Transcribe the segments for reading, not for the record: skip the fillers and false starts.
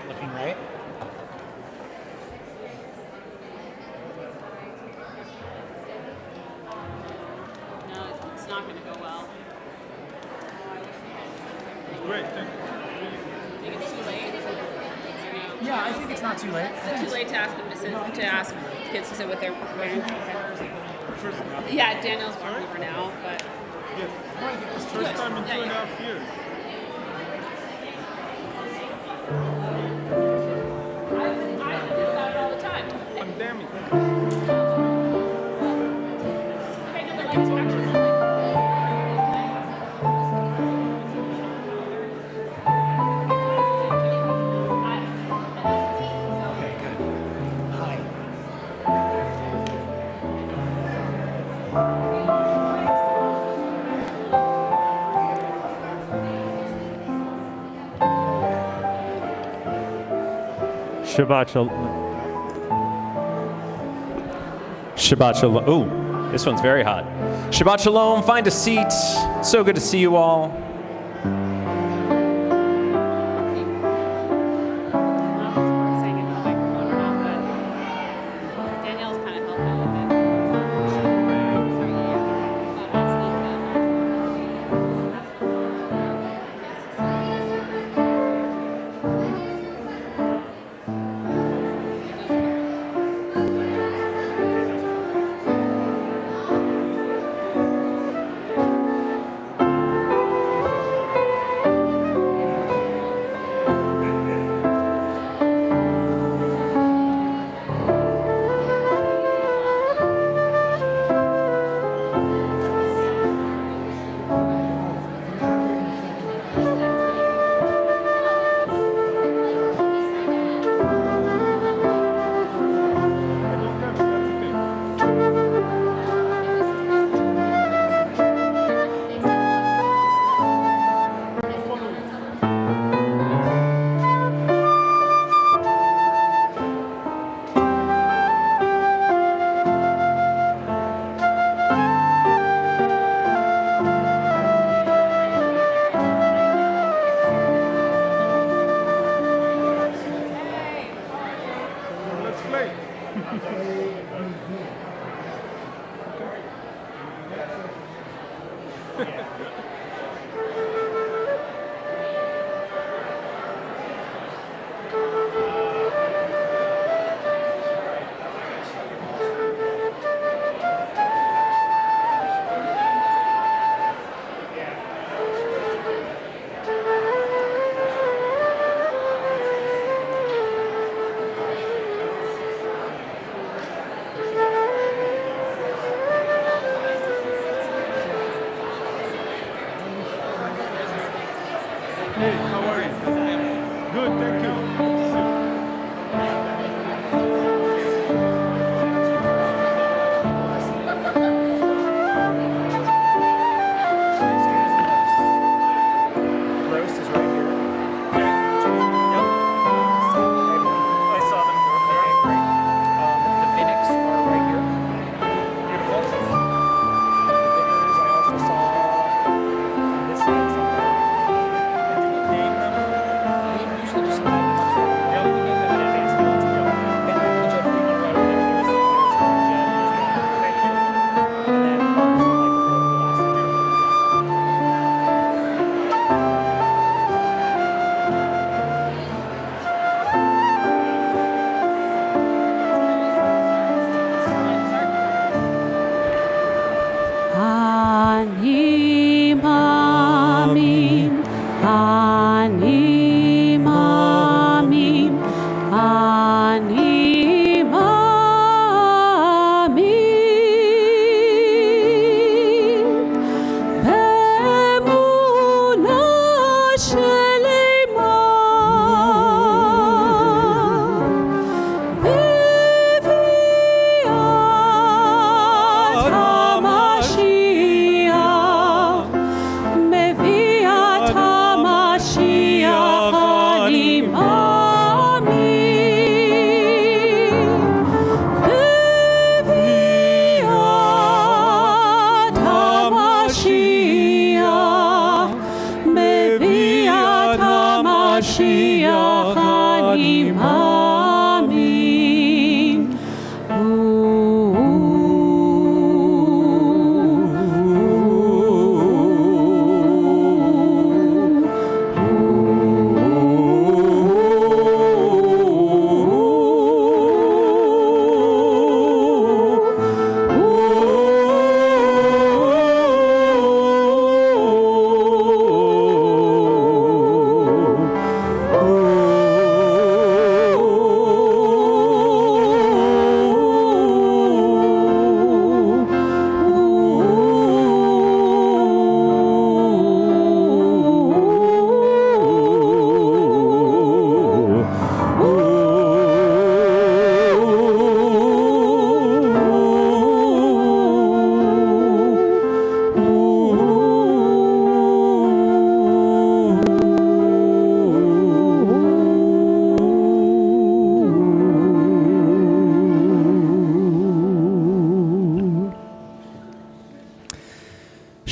Looking right. No, it's not going to go well. Great, thank you. Think it's too late? Yeah, I think it's not too late. Is it too late to ask them to sit, to ask kids to sit with their parents? First, Yeah, Daniel's walking over now, but yes. First time in 2.5 years. I do that all the time. Pandemic. Okay, no, but like, it's actually Okay, good. Hi. Shabbat Shalom. Shabbat Shalom. Ooh, this one's very hot. Shabbat Shalom. Find a seat. So good to see you all. saying in the microphone or not, but Danielle's kind of helping with it. Sorry, yeah. Let's play.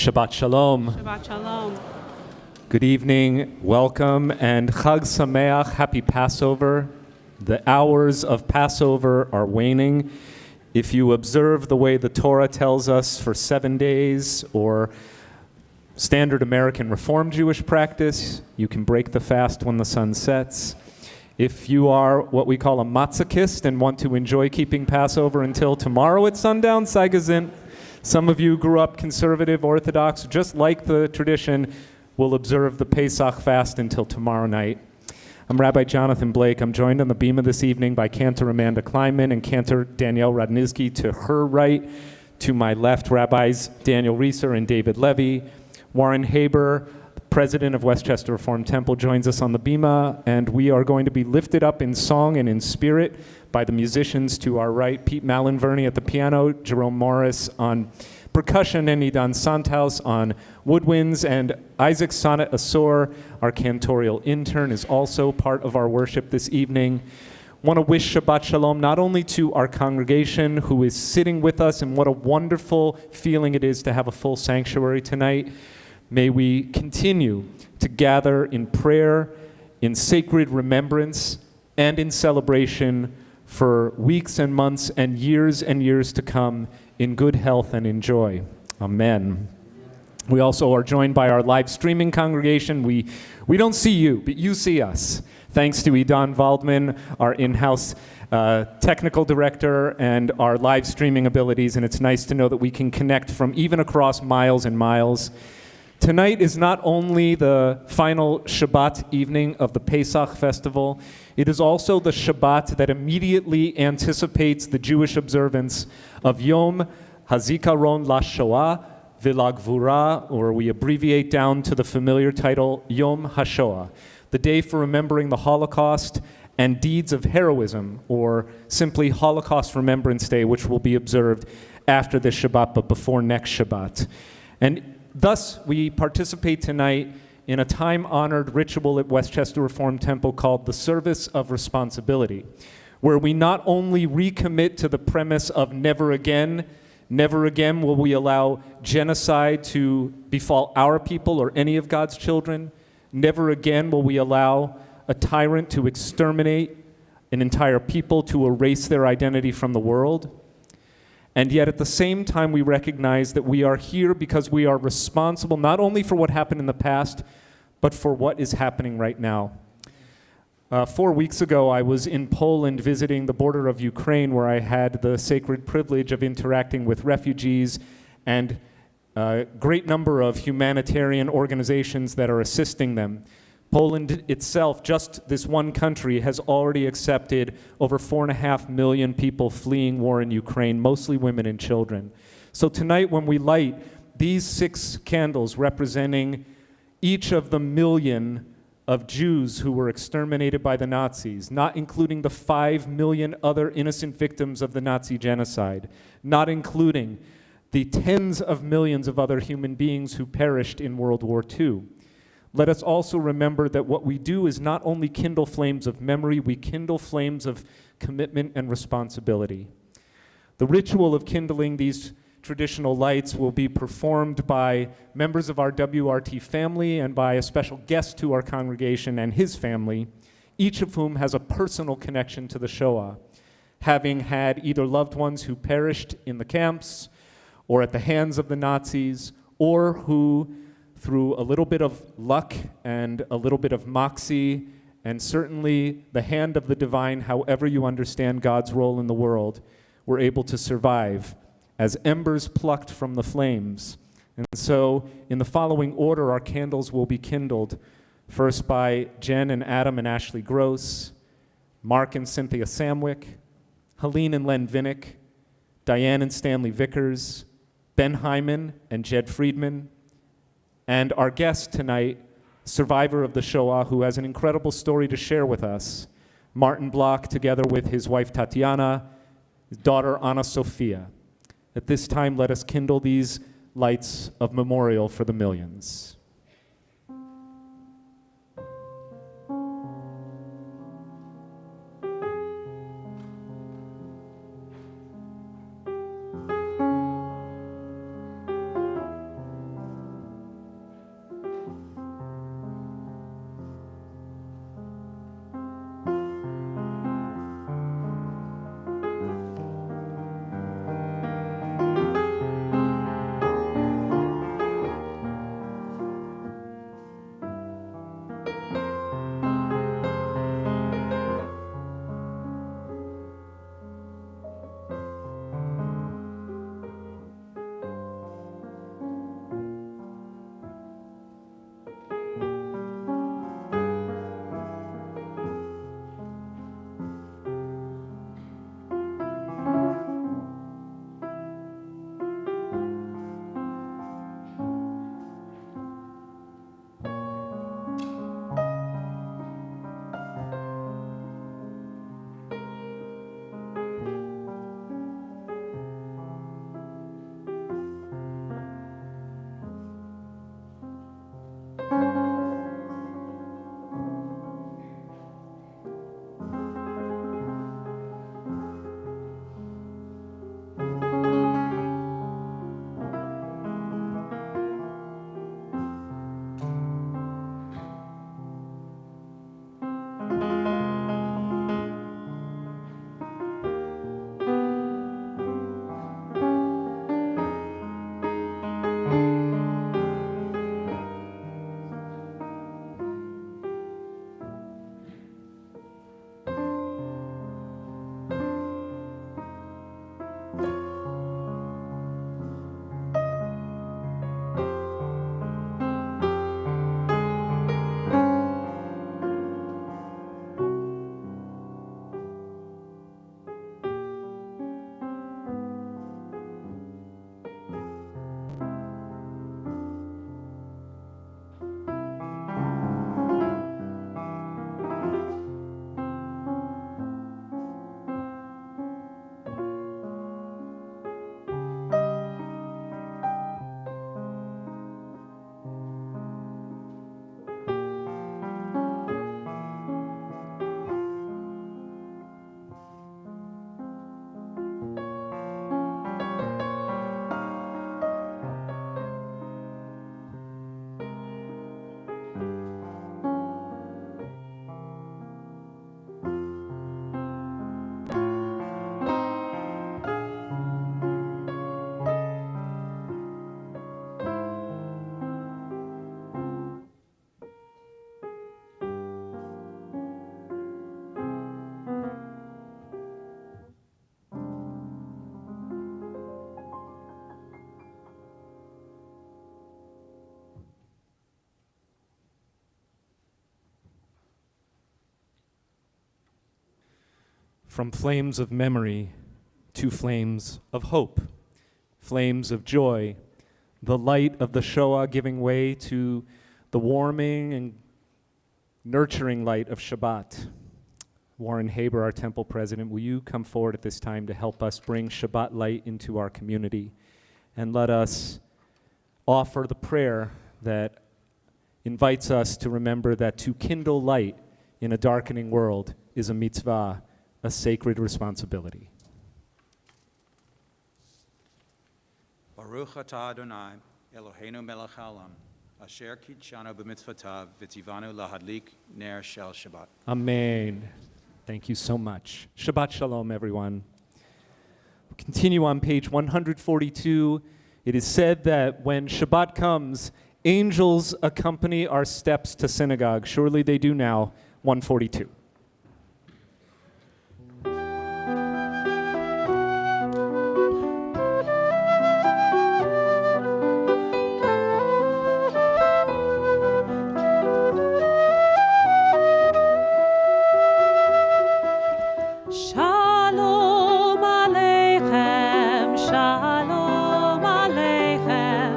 Shabbat Shalom. Shabbat Shalom. Good evening, welcome, and Chag Sameach, happy Passover. The hours of Passover are waning. If you observe the way the Torah tells us for 7 days, or standard American Reform Jewish practice, you can break the fast when the sun sets. If you are what we call a matzahist and want to enjoy keeping Passover until tomorrow at sundown, sei gesinnt. Some of you grew up conservative, Orthodox, just like the tradition, will observe the Pesach fast until tomorrow night. I'm Rabbi Jonathan Blake. I'm joined on the bema this evening by Cantor Amanda Kleinman and Cantor Danielle Radnizki to her right. To my left, Rabbis Daniel Reeser and David Levy. Warren Haber, president of Westchester Reform Temple, joins us on the bema, and we are going to be lifted up in song and in spirit by the musicians to our right, Pete Malinverni at the piano, Jerome Morris on percussion, and Idan Santos on woodwinds, and Isaac Sonnet Asor, our cantorial intern, is also part of our worship this evening. Want to wish Shabbat Shalom not only to our congregation who is sitting with us, and what a wonderful feeling it is to have a full sanctuary tonight. May we continue to gather in prayer, in sacred remembrance, and in celebration for weeks and months and years to come in good health and in joy. Amen. We also are joined by our live streaming congregation. We don't see you, but you see us. Thanks to Idan Waldman, our in-house technical director, and our live streaming abilities, and it's nice to know that we can connect from even across miles and miles. Tonight is not only the final Shabbat evening of the Pesach festival, it is also the Shabbat that immediately anticipates the Jewish observance of Yom HaZikaron LaShoah V'Lagvura, or we abbreviate down to the familiar title Yom HaShoah, the day for remembering the Holocaust and deeds of heroism, or simply Holocaust Remembrance Day, which will be observed after this Shabbat but before next Shabbat. And thus, we participate tonight in a time-honored ritual at Westchester Reform Temple called the Service of Responsibility, where we not only recommit to the premise of never again will we allow genocide to befall our people or any of God's children. Never again will we allow a tyrant to exterminate an entire people, to erase their identity from the world. And yet at the same time, we recognize that we are here because we are responsible not only for what happened in the past, but for what is happening right now. 4 weeks ago, I was in Poland visiting the border of Ukraine, where I had the sacred privilege of interacting with refugees and a great number of humanitarian organizations that are assisting them. Poland itself, just this one country, has already accepted over 4.5 million people fleeing war in Ukraine, mostly women and children. So tonight, when we light these 6 candles representing each of the million of Jews who were exterminated by the Nazis, not including the 5 million other innocent victims of the Nazi genocide, not including the tens of millions of other human beings who perished in World War II. Let us also remember that what we do is not only kindle flames of memory, we kindle flames of commitment and responsibility. The ritual of kindling these traditional lights will be performed by members of our WRT family and by a special guest to our congregation and his family, each of whom has a personal connection to the Shoah, having had either loved ones who perished in the camps or at the hands of the Nazis, or who, through a little bit of luck and a little bit of moxie, and certainly the hand of the divine, however you understand God's role in the world, were able to survive as embers plucked from the flames. And so, in the following order, our candles will be kindled, first by Jen and Adam and Ashley Gross, Mark and Cynthia Samwick, Helene and Len Vinnick, Diane and Stanley Vickers, Ben Hyman and Jed Friedman, and our guest tonight, survivor of the Shoah, who has an incredible story to share with us, Martin Block, together with his wife Tatiana, his daughter Anna Sophia. At this time, let us kindle these lights of memorial for the millions. from flames of memory to flames of hope, flames of joy, the light of the Shoah giving way to the warming and nurturing light of Shabbat. Warren Haber, our temple president, will you come forward at this time to help us bring Shabbat light into our community? And let us offer the prayer that invites us to remember that to kindle light in a darkening world is a mitzvah, a sacred responsibility. Baruch atah Adonai, Eloheinu melech haolam, asher kitshanu b'mitzvotav v'tzivanu lahadlik ner shel Shabbat. Amen. Thank you so much. Shabbat shalom, everyone. We'll continue on page 142. It is said that when Shabbat comes, angels accompany our steps to synagogue. Surely they do now. 142. Shalom Aleichem, Shalom Aleichem,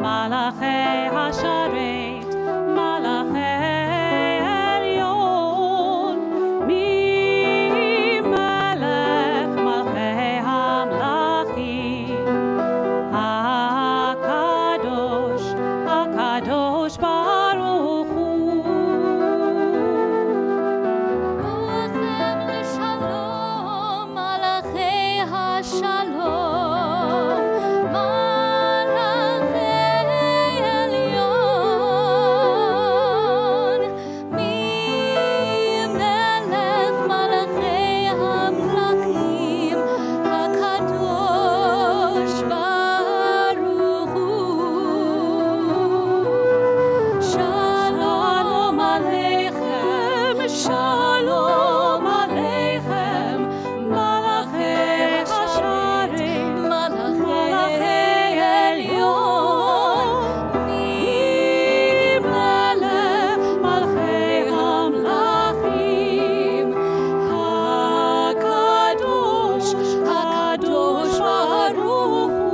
Malachei Hasharet, Malachei Elyon, Mi Melech Malchei Hamlachim, HaKadosh, HaKadosh Baruch Hu. Ruachem l'shalom, malachei hashalom, malachei elyon, mi melech malachei hamlachim, hakadosh baruch hu. Shalom Aleichem, Shalom Aleichem, Malachei Hasharim, Malachei Elyon, Mi Melech Malchei Hamlachim, HaKadosh, HaKadosh Baruch Hu.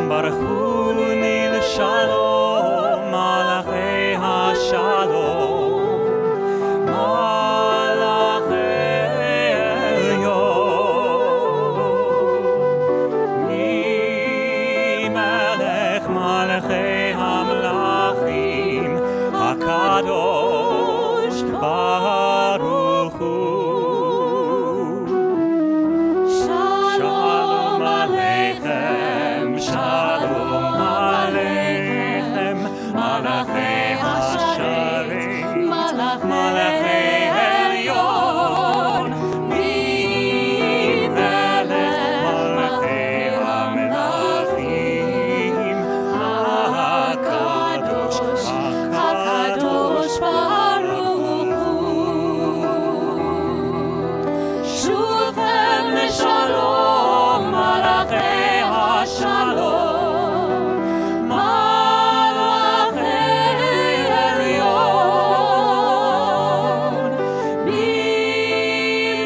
Baruchuni l'shalom, malachei hashalom, malachei elyon, mi melech malachei hamlachim, hakadosh baruch hu. Shalom Aleichem, Shalom Aleichem, Malachei Hasharim, Malachei Elyon, Mi Melech Malachei Hamlachim, HaKadosh, HaKadosh Baruch Hu. Shuvchem l'shalom, malachei hashalom, malachei elyon, mi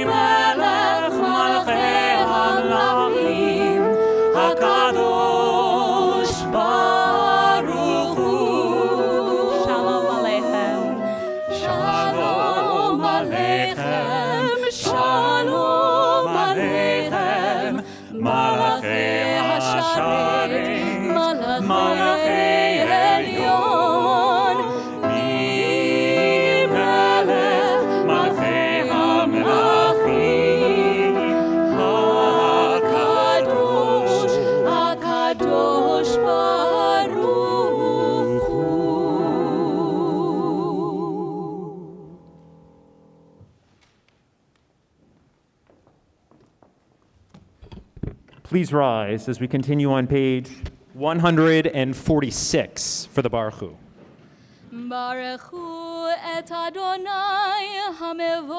melech malachei hamlachim, hakadosh baruch hu. Shalom Aleichem. Shalom Aleichem, Shalom Aleichem, Malachei Hasharim, Malachei Elyon, Mi Melech Malachei Hamlachim, HaKadosh, HaKadosh Baruch Hu. Please rise as we continue on page 146 for the Baruch Hu. Baruch Hu et Adonai HaMevorach.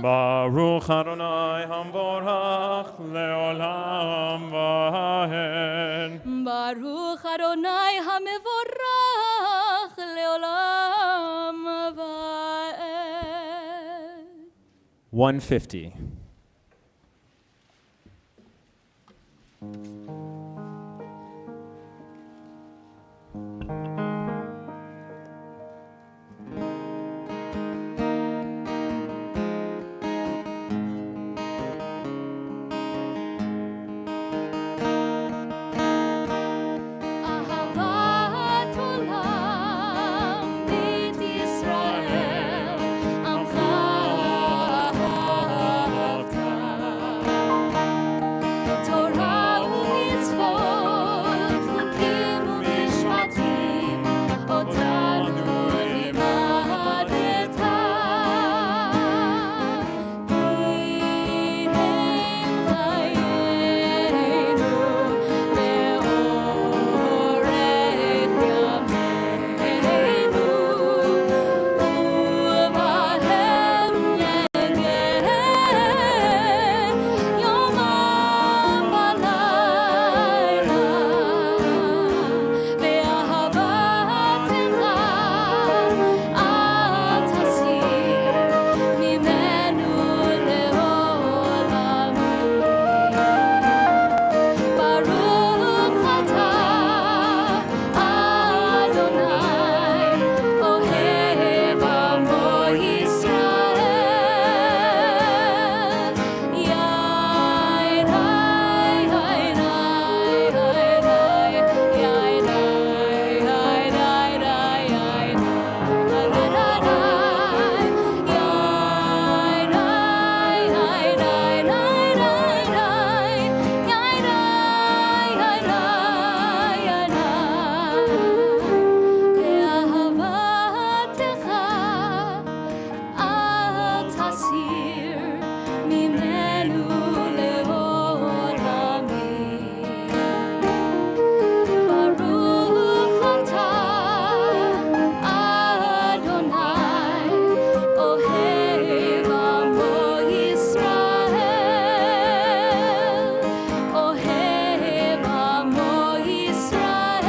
Baruch Adonai Hamvorach Leolam Vahen. Baruch Adonai HaMevorach Leolam Vahen. 150. אהבת עולם, בית ישראל, עמך אהבת. תורה ומצוות, חוקים ומשפטים, אותנו לימדת. כי הם חיינו לאורך ימינו, ובהם נגן יומם ולילה, באהבתך אל תסיר ממנו לעולם. ברוך אתה, אדוני, אוהב עמו ישראל. יין, באהבתך אל תסיר ממנו לעולמים. ברוך אתה, אדוני, אוהב עמו ישראל. אוהב עמו ישראל.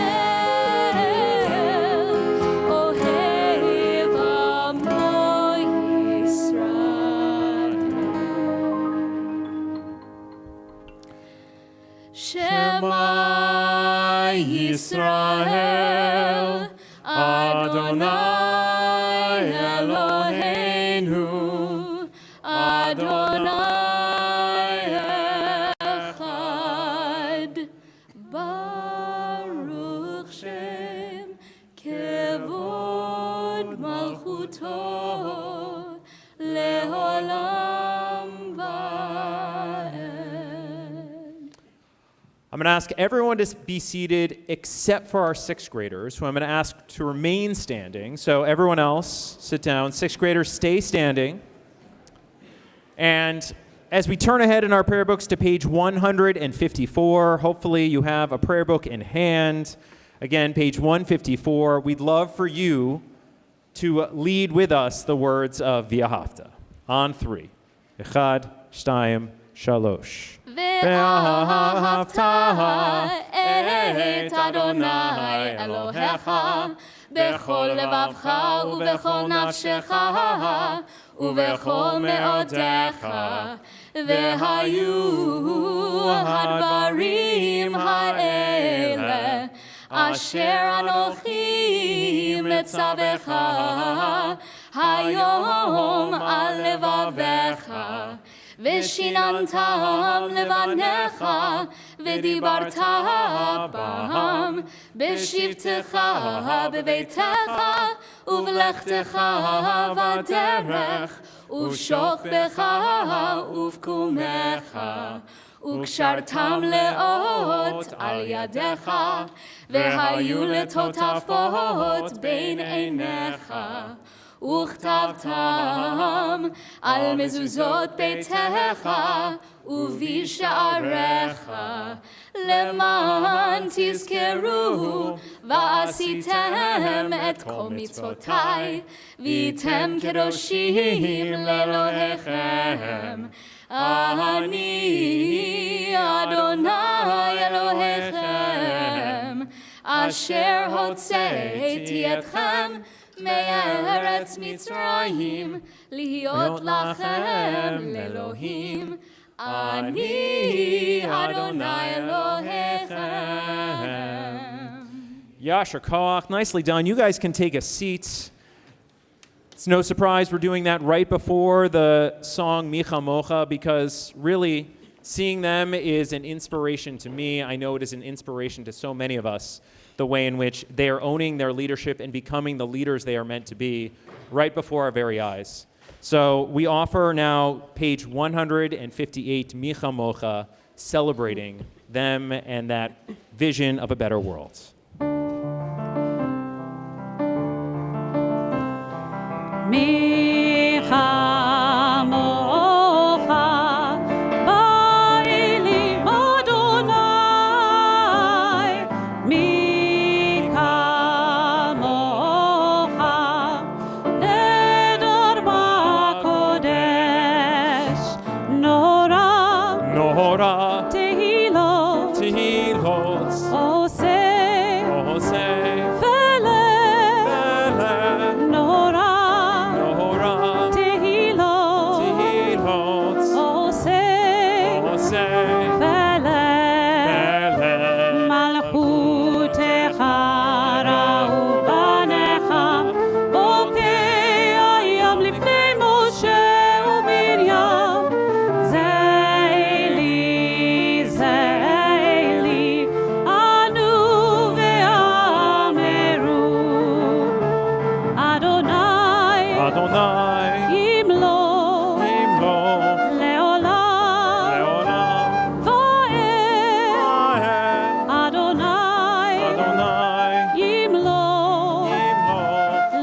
אוהב עמו ישראל. שמע ישראל, אדוני אלוהינו, אדוני אחד. ברוך שם כבוד מלכותו לעולם ועד. I'm going to ask everyone to be seated except for our sixth graders, who I'm going to ask to remain standing. So everyone else, sit down. Sixth graders, stay standing. And as we turn ahead in our prayer books to page 154, hopefully you have a prayer book in hand. Again, page 154. We'd love for you to lead with us the words of V'ahavta. On three. Echad, shtayim, shalosh. ואהבת את אדוני אלוהיך בכל לבבך ובכל נפשך ובכל מאודיך. והיו הדברים האלה אשר אנוכי מצווך היום על לבביך. ושיננתם לבניך ודיברת בם בשבתך בביתך ובלכתך בדרך ובשוכבך ובקומך וקשרתם לאות על ידיך והיו לטוטפות בין עיניך וכתבתם על מזוזות ביתך ובשעריך למען תזכרו ועשיתם את כל מצוותיי והייתם קדושים לאלוהיכם. אני אדוני אלוהיכם אשר הוצאתי אתכם מארץ מצרים, להיות לכם לאלוהים. אני אדוני אלוהיכם. Yasher Koach, nicely done. You guys can take a seat. It's no surprise we're doing that right before the song Micha Mocha, because really seeing them is an inspiration to me. I know it is an inspiration to so many of us, the way in which they are owning their leadership and becoming the leaders they are meant to be right before our very eyes. So we offer now page 158, Micha Mocha, celebrating them and that vision of a better world. Micha mocha ba'elim Adonai. Micha mocha neder ba'kodesh. Nora Nora tehilot Tehilot oseh Oseh feleh. Nora Nora tehilot Tehilot oseh Oseh feleh. Malchutecha ra'u banecha bokei hayam lifnei Moshe uMiriam. Ze'eli anu ve'ameru Adonai Adonai Imlo Imlo Leolam Leolam Va'ed Vahed Adonai Adonai Imlo Imlo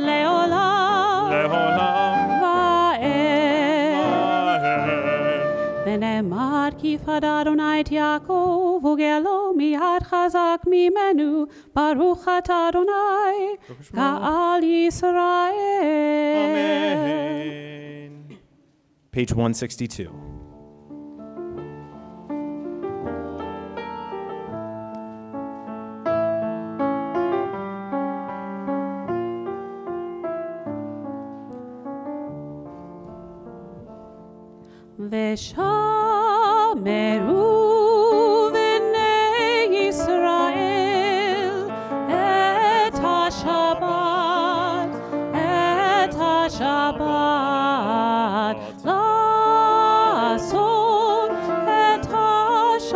Leolam Leolam Va'ed Vahed ונאמר כי יפקד אדוני את יעקב וגאלו מיד חזק ממנו ברוך אתה אדוני גאל ישראל. Amen. Page 162. ושמרו בני ישראל את השבת, את השבת, לעשות את השבת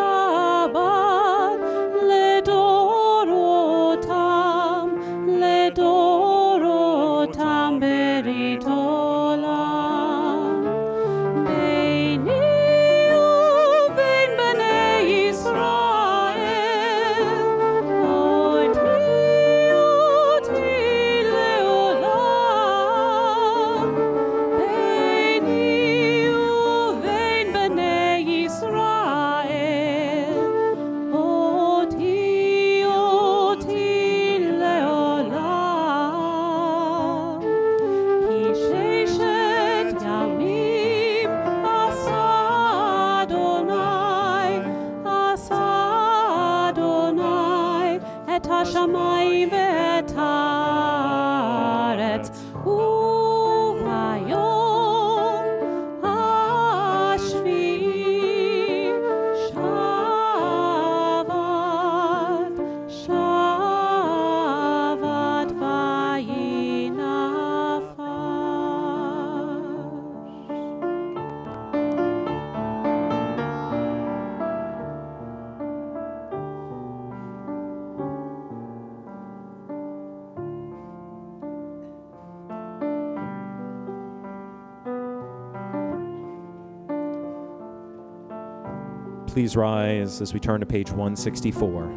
לדורותם, לדורותם ברית עולם. ביני ובין בני ישראל, אותי לעולם. ביני ובין בני ישראל, אותי לעולם. כי ששת ימים עשה אדוני את השמיים ואת הארץ, וביום השביעי שבת וינפש. Please rise as we turn to page 164.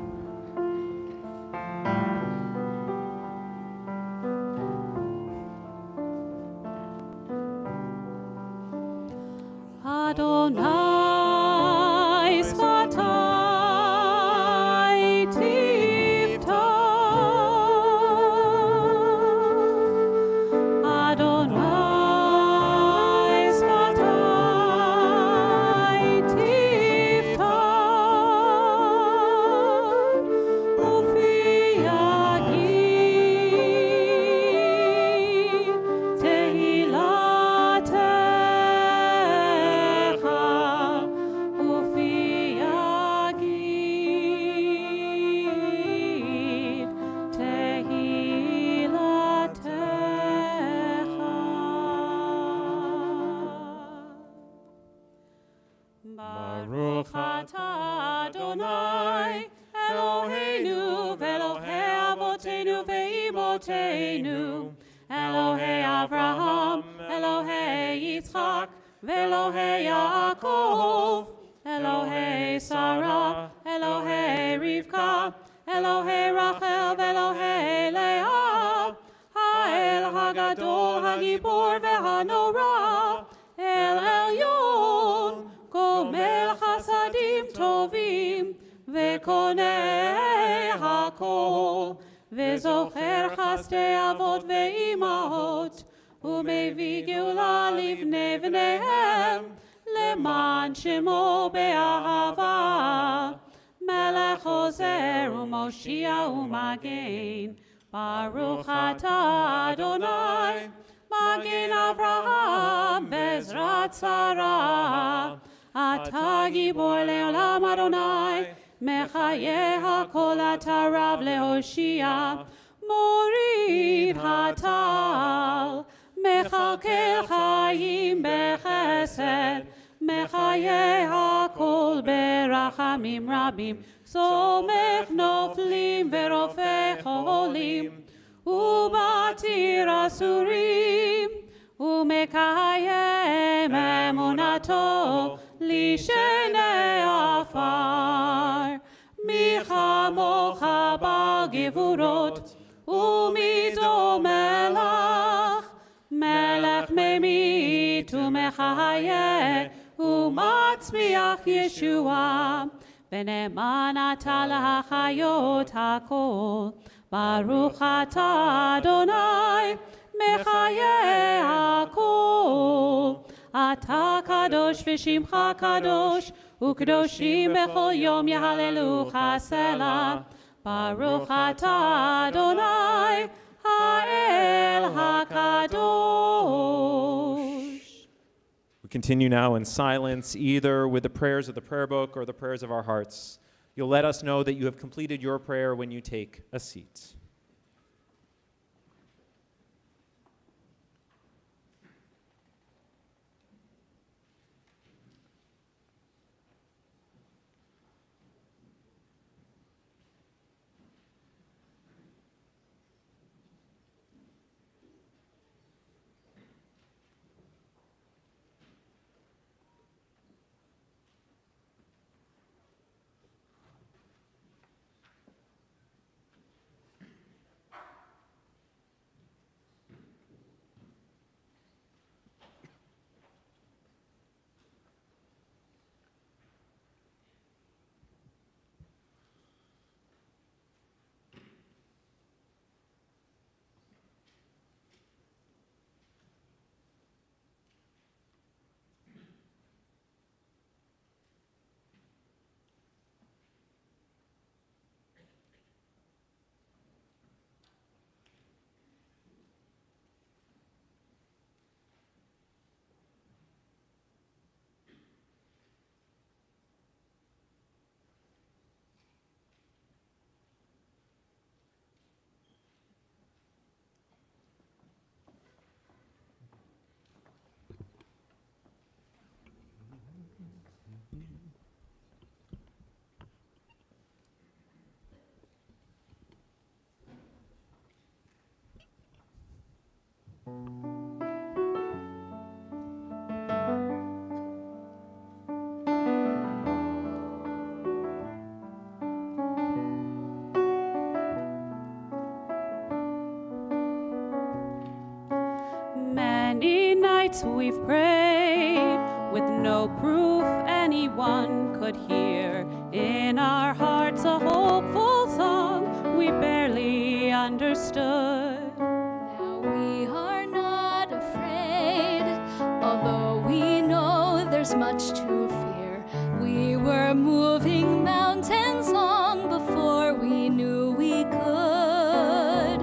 Adonai sfatai tiftach. Adonai sfatai tiftach. Ufi Baruch atah Adonai Eloheinu v'Elohei Avotenu ve'Imotenu Elohei Avraham Elohei Yitzchak v'Elohei Yaakov Elohei Sarah Elohei Rivka Elohei Rachel v'Elohei Leah Ha'el Hagadol Hagibor v'Hanora El Elyon Gomel Chasadim Tovim Vekonei Hakol Vezocher Chasdei Avot Ve'imahot Umevi Geula Livnei V'neihem Leman Shemo Be'ahava Melech Ozer U'Moshia U'Magen Baruch atah Adonai Magen Avraham Bezrat Sarah Atah Gibor Le'olam Adonai Mechayeh HaKol Atah Rav Lehoshia Morid Hatal Mechalkel Chayim Bechesed Mechayeh HaKol Berachamim Rabim Somech Noflim Verofech Cholim Umatir Asurim Umekayem Emunato Lishenei Afar Michamocha Bagevurot Umido Melach Melech Memit Umechayeh Umatzmiach Yeshua V'ne'eman atah lahachayot hakol Baruch atah Adonai Mechayeh hakol Atah kadosh v'shimcha kadosh U'kadoshim bechol yom yehalelucha selah Baruch atah Adonai Ha'el hakadosh. We continue now in silence, either with the prayers of the prayer book or the prayers of our hearts. You'll let us know that you have completed your prayer when you take a seat. Many nights we've prayed with no proof anyone could hear. In our hearts a hopeful song we barely understood. Now we are not afraid, although we know there's much to fear. We were moving mountains long before we knew we could.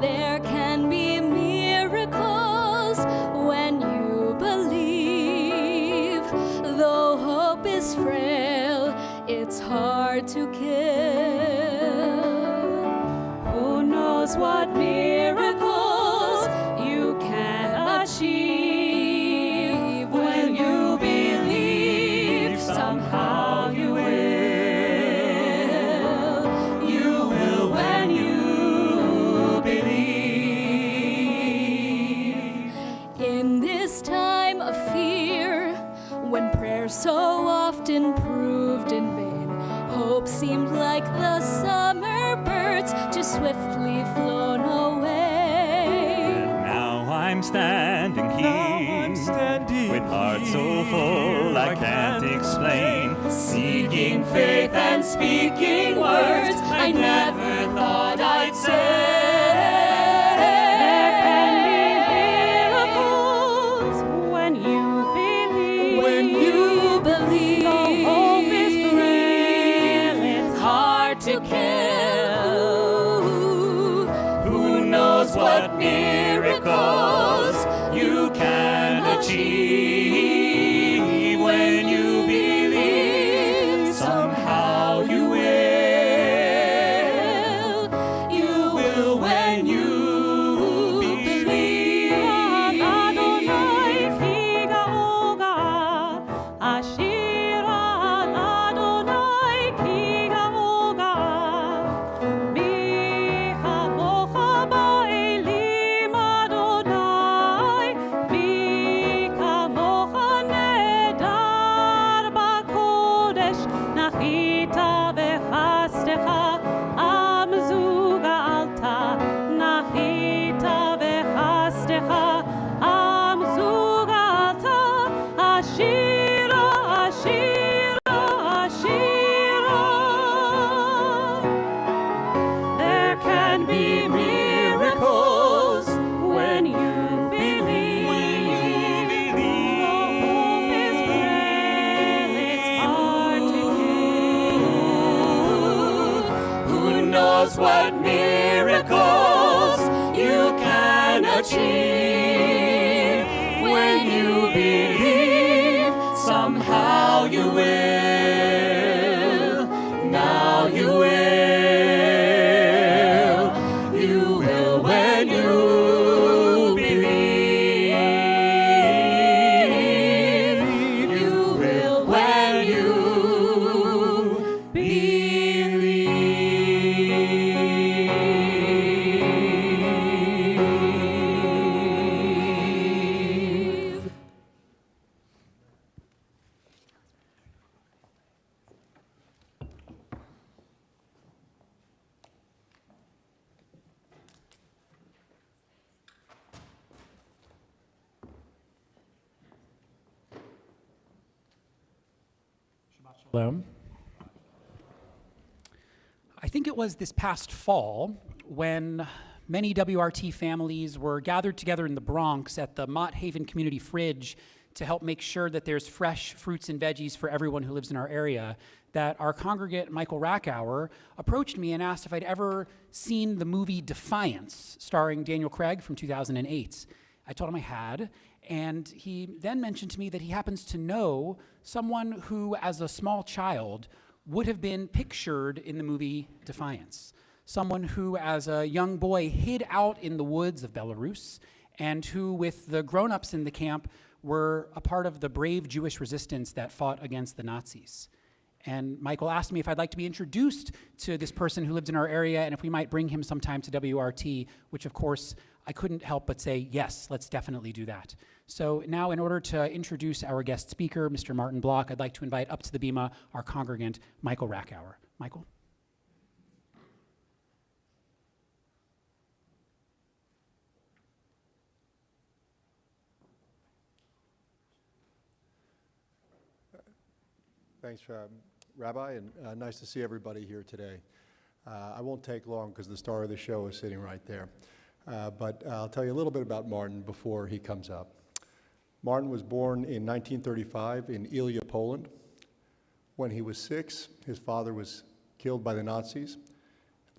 There can be miracles when you believe. Though hope is frail, it's hard to kill. Who knows what miracles you can achieve when you believe when prayer so often proved in vain. Hope seemed like the summer birds too swiftly flown away. Now I'm standing here, with heart so full I can't explain, seeking faith and speaking words I never thought I'd say. What miracles you can achieve when you believe. Somehow you will when you believe. What miracles you can achieve when you believe. Somehow you will. Now you will. You will when you believe. You will when you believe. I think it was this past fall when many WRT families were gathered together in the Bronx at the Mott Haven Community Fridge to help make sure that there's fresh fruits and veggies for everyone who lives in our area, that our congregant, Michael Rackauer, approached me and asked if I'd ever seen the movie Defiance, starring Daniel Craig from 2008. I told him I had, and he then mentioned to me that he happens to know someone who, as a small child, would have been pictured in the movie Defiance. Someone who, as a young boy, hid out in the woods of Belarus, and who, with the grown-ups in the camp, were a part of the brave Jewish resistance that fought against the Nazis. And Michael asked me if I'd like to be introduced to this person who lived in our area and if we might bring him sometime to WRT, which of course I couldn't help but say, yes, let's definitely do that. So now, in order to introduce our guest speaker, Mr. Martin Block, I'd like to invite up to the bema our congregant, Michael Rackauer. Michael? Thanks, Rabbi, and nice to see everybody here today. I won't take long because the star of the show is sitting right there. But I'll tell you a little bit about Martin before he comes up. Martin was born in 1935 in Ilia, Poland. When he was 6, his father was killed by the Nazis,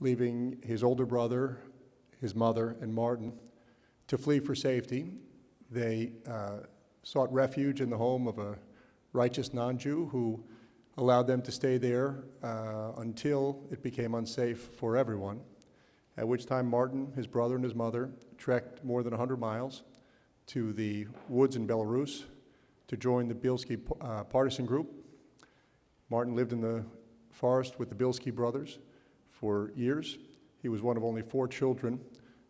leaving his older brother, his mother, and Martin to flee for safety. They sought refuge in the home of a righteous non-Jew who allowed them to stay there until it became unsafe for everyone, at which time Martin, his brother, and his mother trekked more than 100 miles to the woods in Belarus to join the Bielski partisan group. Martin lived in the forest with the Bielski brothers for years. He was one of only 4 children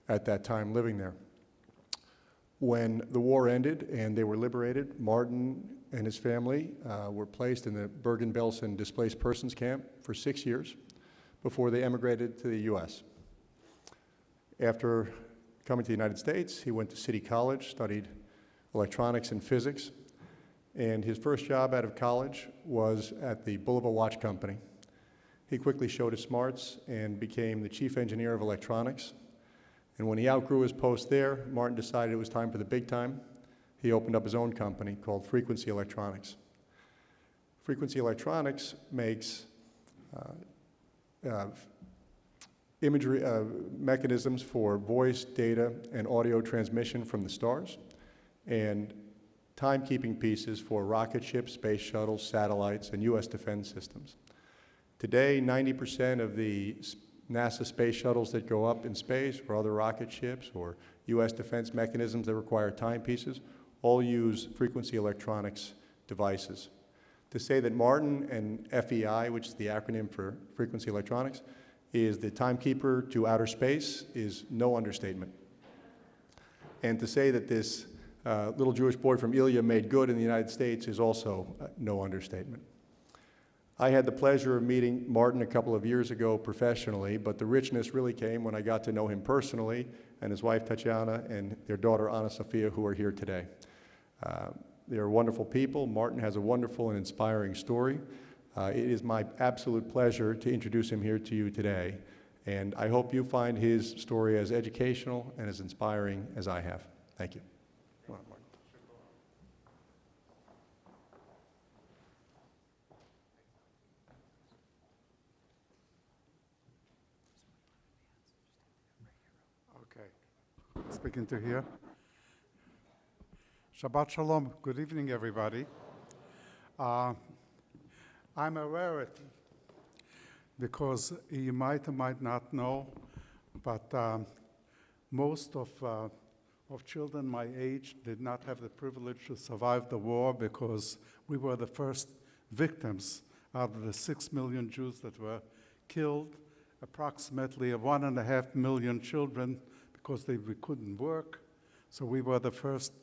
at that time living there. When the war ended and they were liberated, Martin and his family were placed in the Bergen-Belsen displaced persons camp for 6 years before they emigrated to the U.S. After coming to the United States, he went to City College, studied electronics and physics, and his first job out of college was at the Bulova Watch Company. He quickly showed his smarts and became the chief engineer of electronics. And when he outgrew his post there, Martin decided it was time for the big time. He opened up his own company called Frequency Electronics. Frequency Electronics makes imagery mechanisms for voice, data, and audio transmission from the stars, and timekeeping pieces for rocket ships, space shuttles, satellites, and U.S. defense systems. Today, 90% of the NASA space shuttles that go up in space, or other rocket ships, or U.S. defense mechanisms that require timepieces, all use frequency electronics devices. To say that Martin and FEI, which is the acronym for frequency electronics, is the timekeeper to outer space is no understatement. And to say that this little Jewish boy from Ilya made good in the United States is also no understatement. I had the pleasure of meeting Martin a couple of years ago professionally, but the richness really came when I got to know him personally, and his wife Tatiana and their daughter Anna Sophia, who are here today. They are wonderful people. Martin has a wonderful and inspiring story. It is my absolute pleasure to introduce him here to you today, and I hope you find his story as educational and as inspiring as I have. Thank you. Come on, Martin. Okay. Speaking to here. Shabbat Shalom. Good evening, everybody. I'm a rarity because you might or might not know, but most of children my age did not have the privilege to survive the war because we were the first victims out of the 6 million Jews that were killed, approximately 1.5 million children because we couldn't work. So we were the first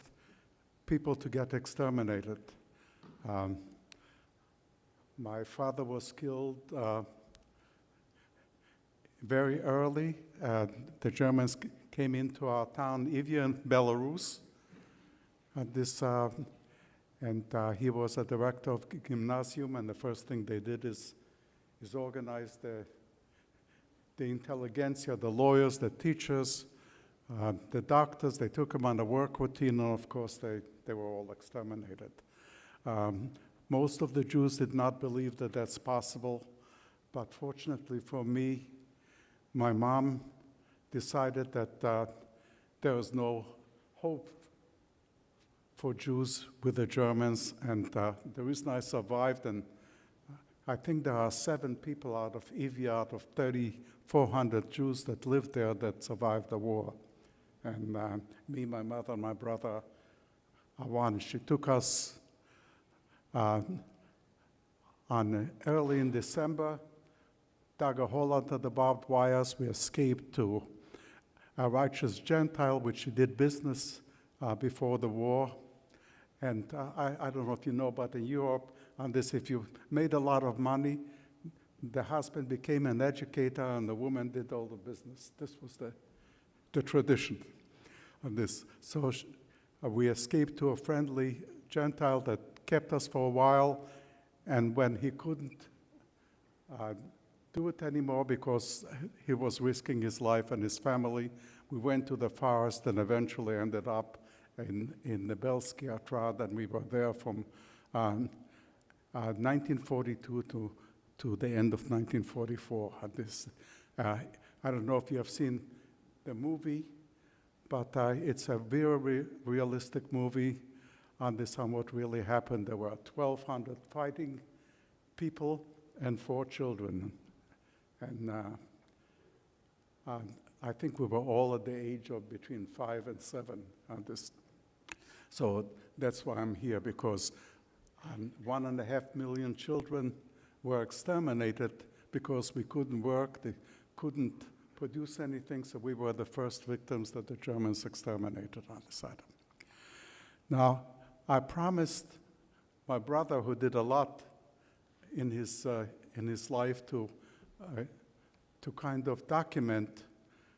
people to get exterminated. My father was killed very early. The Germans came into our town, Ivya in Belarus. He was a director of gymnasium, and the first thing they did is organize the intelligentsia, the lawyers, the teachers, the doctors. They took them on a work routine, and of course they were all exterminated. Most of the Jews did not believe that that's possible, but fortunately for me, my mom decided that there was no hope for Jews with the Germans, and the reason I survived, and I think there are 7 people out of Ivya, out of 3,400 Jews that lived there that survived the war. And me, my mother, and my brother are one. She took us early in December, dug a hole under the barbed wires. We escaped to a righteous Gentile, which she did business before the war. And I don't know if you know, but in Europe, on this, if you made a lot of money, the husband became an educator and the woman did all the business. This was the tradition on this. So we escaped to a friendly Gentile that kept us for a while, and when he couldn't do it anymore because he was risking his life and his family, we went to the forest and eventually ended up in the Belsky Atrad, and we were there from 1942 to the end of 1944. I don't know if you have seen the movie, but it's a very realistic movie on what really happened. There were 1,200 fighting people and 4 children. And I think we were all at the age of between 5 and 7 on this. So that's why I'm here, because 1.5 million children were exterminated because we couldn't work, they couldn't produce anything, so we were the first victims that the Germans exterminated on this item. Now, I promised my brother, who did a lot in his life to kind of document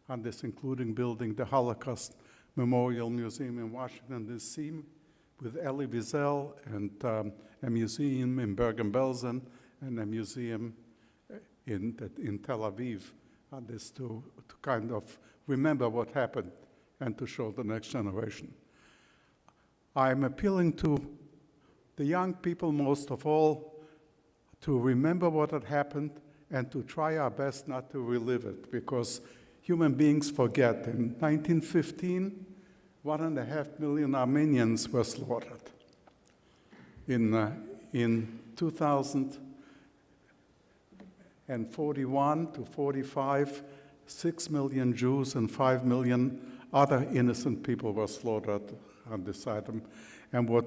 on this, including building the Holocaust Memorial Museum in Washington, D.C., with Elie Wiesel, and a museum in Bergen-Belsen, and a museum in Tel Aviv, on this to kind of remember what happened and to show the next generation. I'm appealing to the young people most of all to remember what had happened and to try our best not to relive it, because human beings forget. In 1915, 1.5 million Armenians were slaughtered. In 2041 to 45, 6 million Jews and 5 million other innocent people were slaughtered on this item. And what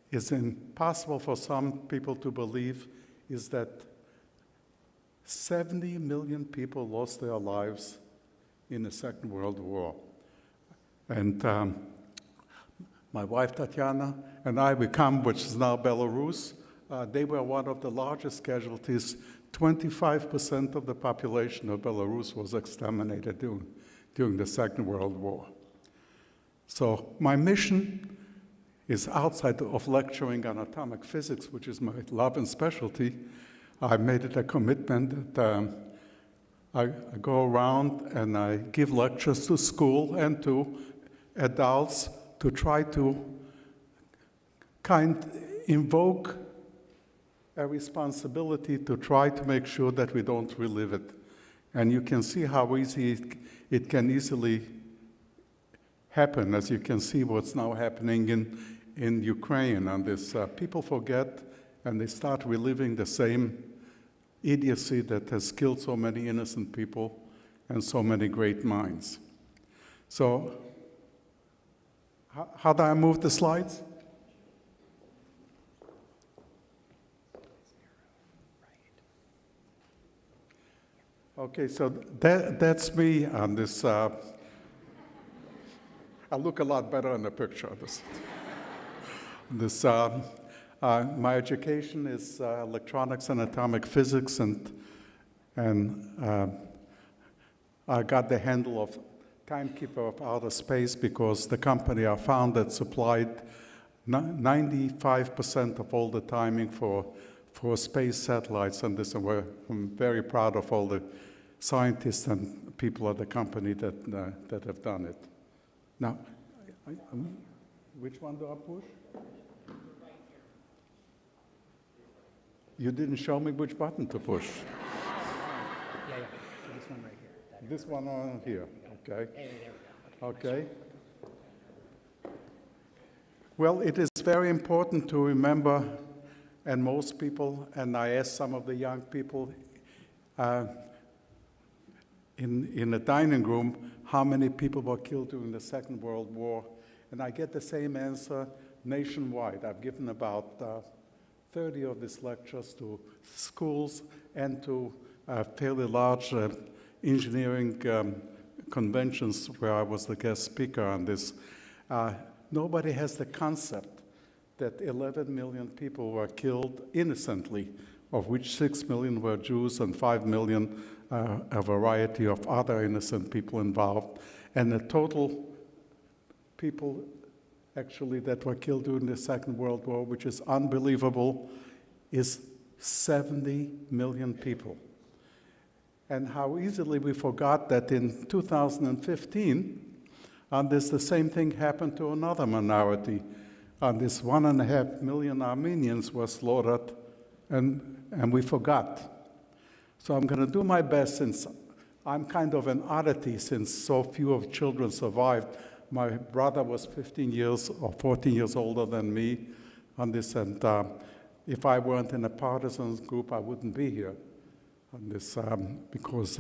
is impossible for some people to believe is that 70 million people lost their lives in the Second World War. And my wife Tatiana and I, we come, which is now Belarus. They were one of the largest casualties. 25% of the population of Belarus was exterminated during the Second World War. So my mission is outside of lecturing on atomic physics, which is my love and specialty. I made it a commitment that I go around and I give lectures to school and to adults to try to invoke a responsibility to try to make sure that we don't relive it. And you can see how easy it can easily happen, as you can see what's now happening in Ukraine on this. People forget and they start reliving the same idiocy that has killed so many innocent people and so many great minds. So, how do I move the slides? Okay, so that's me on this. I look a lot better in the picture. My education is electronics and atomic physics, and I got the handle of timekeeper of outer space because the company I founded supplied 95% of all the timing for space satellites, and I'm very proud of all the scientists and people at the company that have done it. Now, which one do I push? You didn't show me which button to push. Yeah. So this one right here. This one on here, okay. There we go. Okay. Well, it is very important to remember, and most people, and I asked some of the young people in the dining room how many people were killed during the Second World War, and I get the same answer nationwide. I've given about 30 of these lectures to schools and to fairly large engineering conventions where I was the guest speaker on this. Nobody has the concept that 11 million people were killed innocently, of which 6 million were Jews and 5 million a variety of other innocent people involved. And the total people actually that were killed during the Second World War, which is unbelievable, is 70 million people. And how easily we forgot that in 2015, the same thing happened to another minority. This 1.5 million Armenians were slaughtered, and we forgot. So I'm going to do my best, since I'm kind of an oddity, since so few of children survived. My brother was 15 years or 14 years older than me on this, and if I weren't in a partisan group, I wouldn't be here on this, because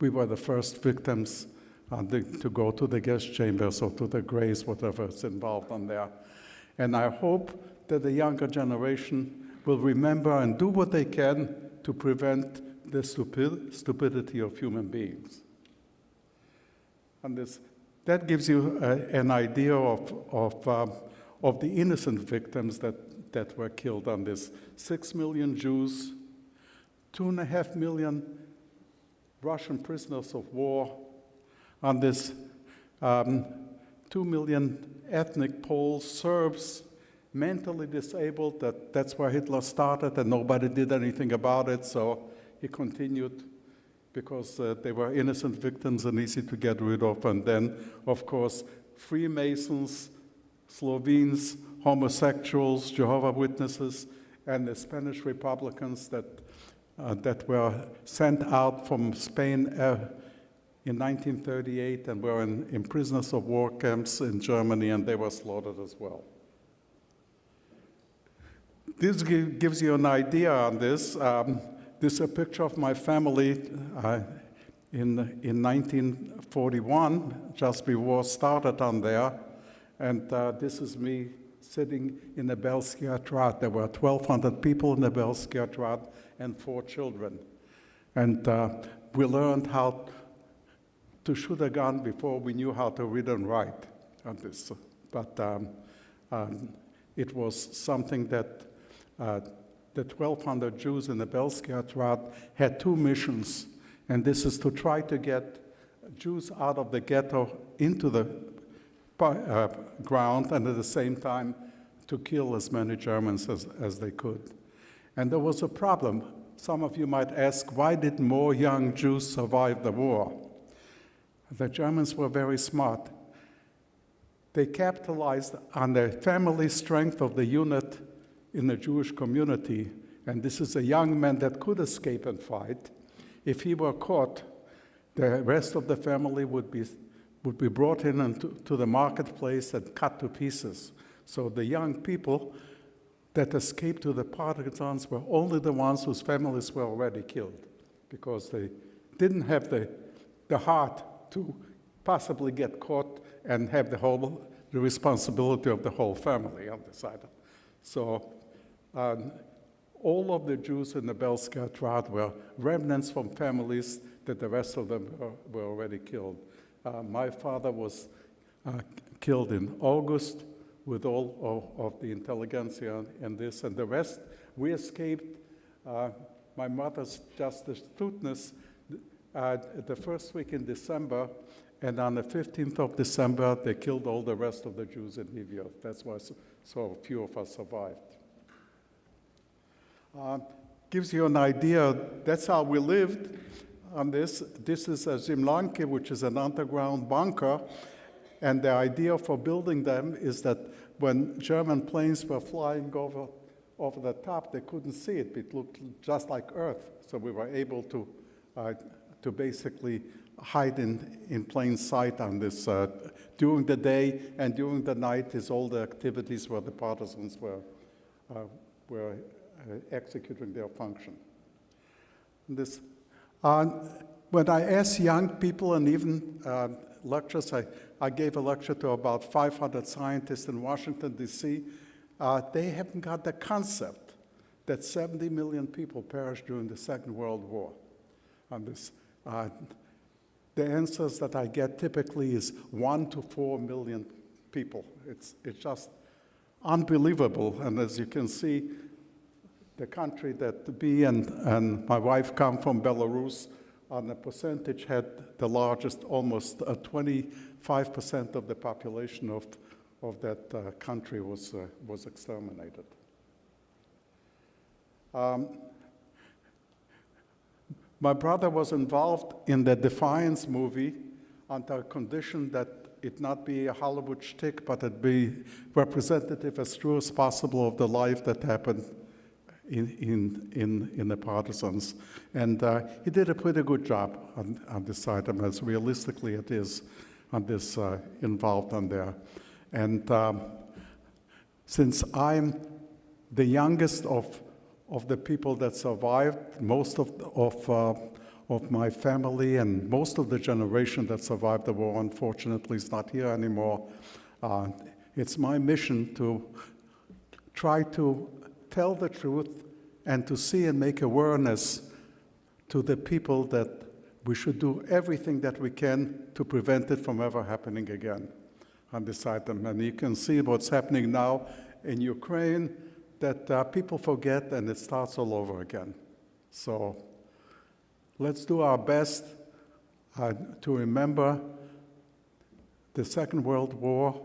we were the first victims to go to the gas chambers or to the graves, whatever is involved on there. And I hope that the younger generation will remember and do what they can to prevent the stupidity of human beings. And that gives you an idea of the innocent victims that that were killed on this. 6 million Jews, 2.5 million Russian prisoners of war, on this 2 million ethnic Poles, Serbs, mentally disabled. That's where Hitler started, and nobody did anything about it, so he continued because they were innocent victims and easy to get rid of. And then, of course, Freemasons, Slovenes, homosexuals, Jehovah's Witnesses, and the Spanish Republicans that were sent out from Spain in 1938 and were in prisoners of war camps in Germany, and they were slaughtered as well. This gives you an idea on this. This is a picture of my family in 1941, just before war started on there. And this is me sitting in the Belsky Atrat. There were 1,200 people in the Belsky Atrat and 4 children. And we learned how to shoot a gun before we knew how to read and write on this. But it was something that the 1,200 Jews in the Belsky Atrat had 2 missions, and this is to try to get Jews out of the ghetto into the ground, and at the same time to kill as many Germans as they could. And there was a problem. Some of you might ask, why did more young Jews survive the war? The Germans were very smart. They capitalized on the family strength of the unit in the Jewish community, and this is a young man that could escape and fight. If he were caught, the rest of the family would be brought in to the marketplace and cut to pieces. So the young people that escaped to the partisans were only the ones whose families were already killed, because they didn't have the heart to possibly get caught and have the responsibility of the whole family on the side. So all of the Jews in the Belsky Atrat were remnants from families that the rest of them were already killed. My father was killed in August with all of the intelligentsia and this, and the rest, we escaped. My mother's just astuteness the first week in December, and on the 15th of December, they killed all the rest of the Jews in Lviv. That's why so few of us survived. Gives you an idea, that's how we lived on this. This is a Zimlanki, which is an underground bunker, and the idea for building them is that when German planes were flying over the top, they couldn't see it. It looked just like Earth, so we were able to basically hide in plain sight on this. During the day and during the night is all the activities where the partisans were executing their function. This, when I ask young people and even lectures, I gave a lecture to about 500 scientists in Washington, D.C. They haven't got the concept that 70 million people perished during the Second World War on this. The answers that I get typically is 1 to 4 million people. It's just unbelievable. And as you can see, the country that me and my wife come from, Belarus, on the percentage had the largest, almost 25% of the population of that country was exterminated. My brother was involved in the Defiance movie under a condition that it not be a Hollywood shtick, but it be representative as true as possible of the life that happened in the partisans. And he did a pretty good job on this item, as realistically it is on this involved on there. And since I'm the youngest of the people that survived, most of my family and most of the generation that survived the war, unfortunately, is not here anymore. It's my mission to try to tell the truth and to see and make awareness to the people that we should do everything that we can to prevent it from ever happening again on this item. And you can see what's happening now in Ukraine, that people forget and it starts all over again. So let's do our best to remember the Second World War,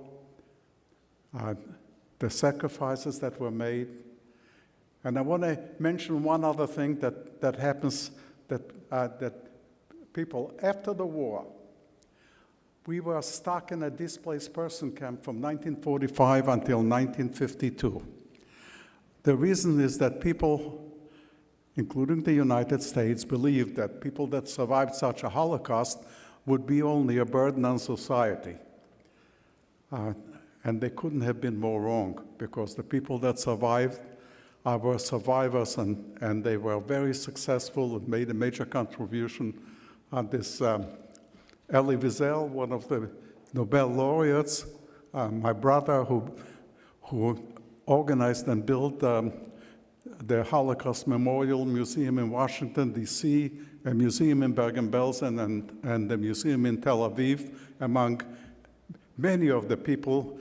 the sacrifices that were made. And I want to mention one other thing that happens, that people, after the war, we were stuck in a displaced person camp from 1945 until 1952. The reason is that people, including the United States, believed that people that survived such a Holocaust would be only a burden on society. And they couldn't have been more wrong, because the people that survived were survivors, and they were very successful and made a major contribution on this. Elie Wiesel, one of the Nobel laureates, my brother who organized and built the Holocaust Memorial Museum in Washington, D.C., a museum in Bergen-Belsen, and a museum in Tel Aviv, among many of the people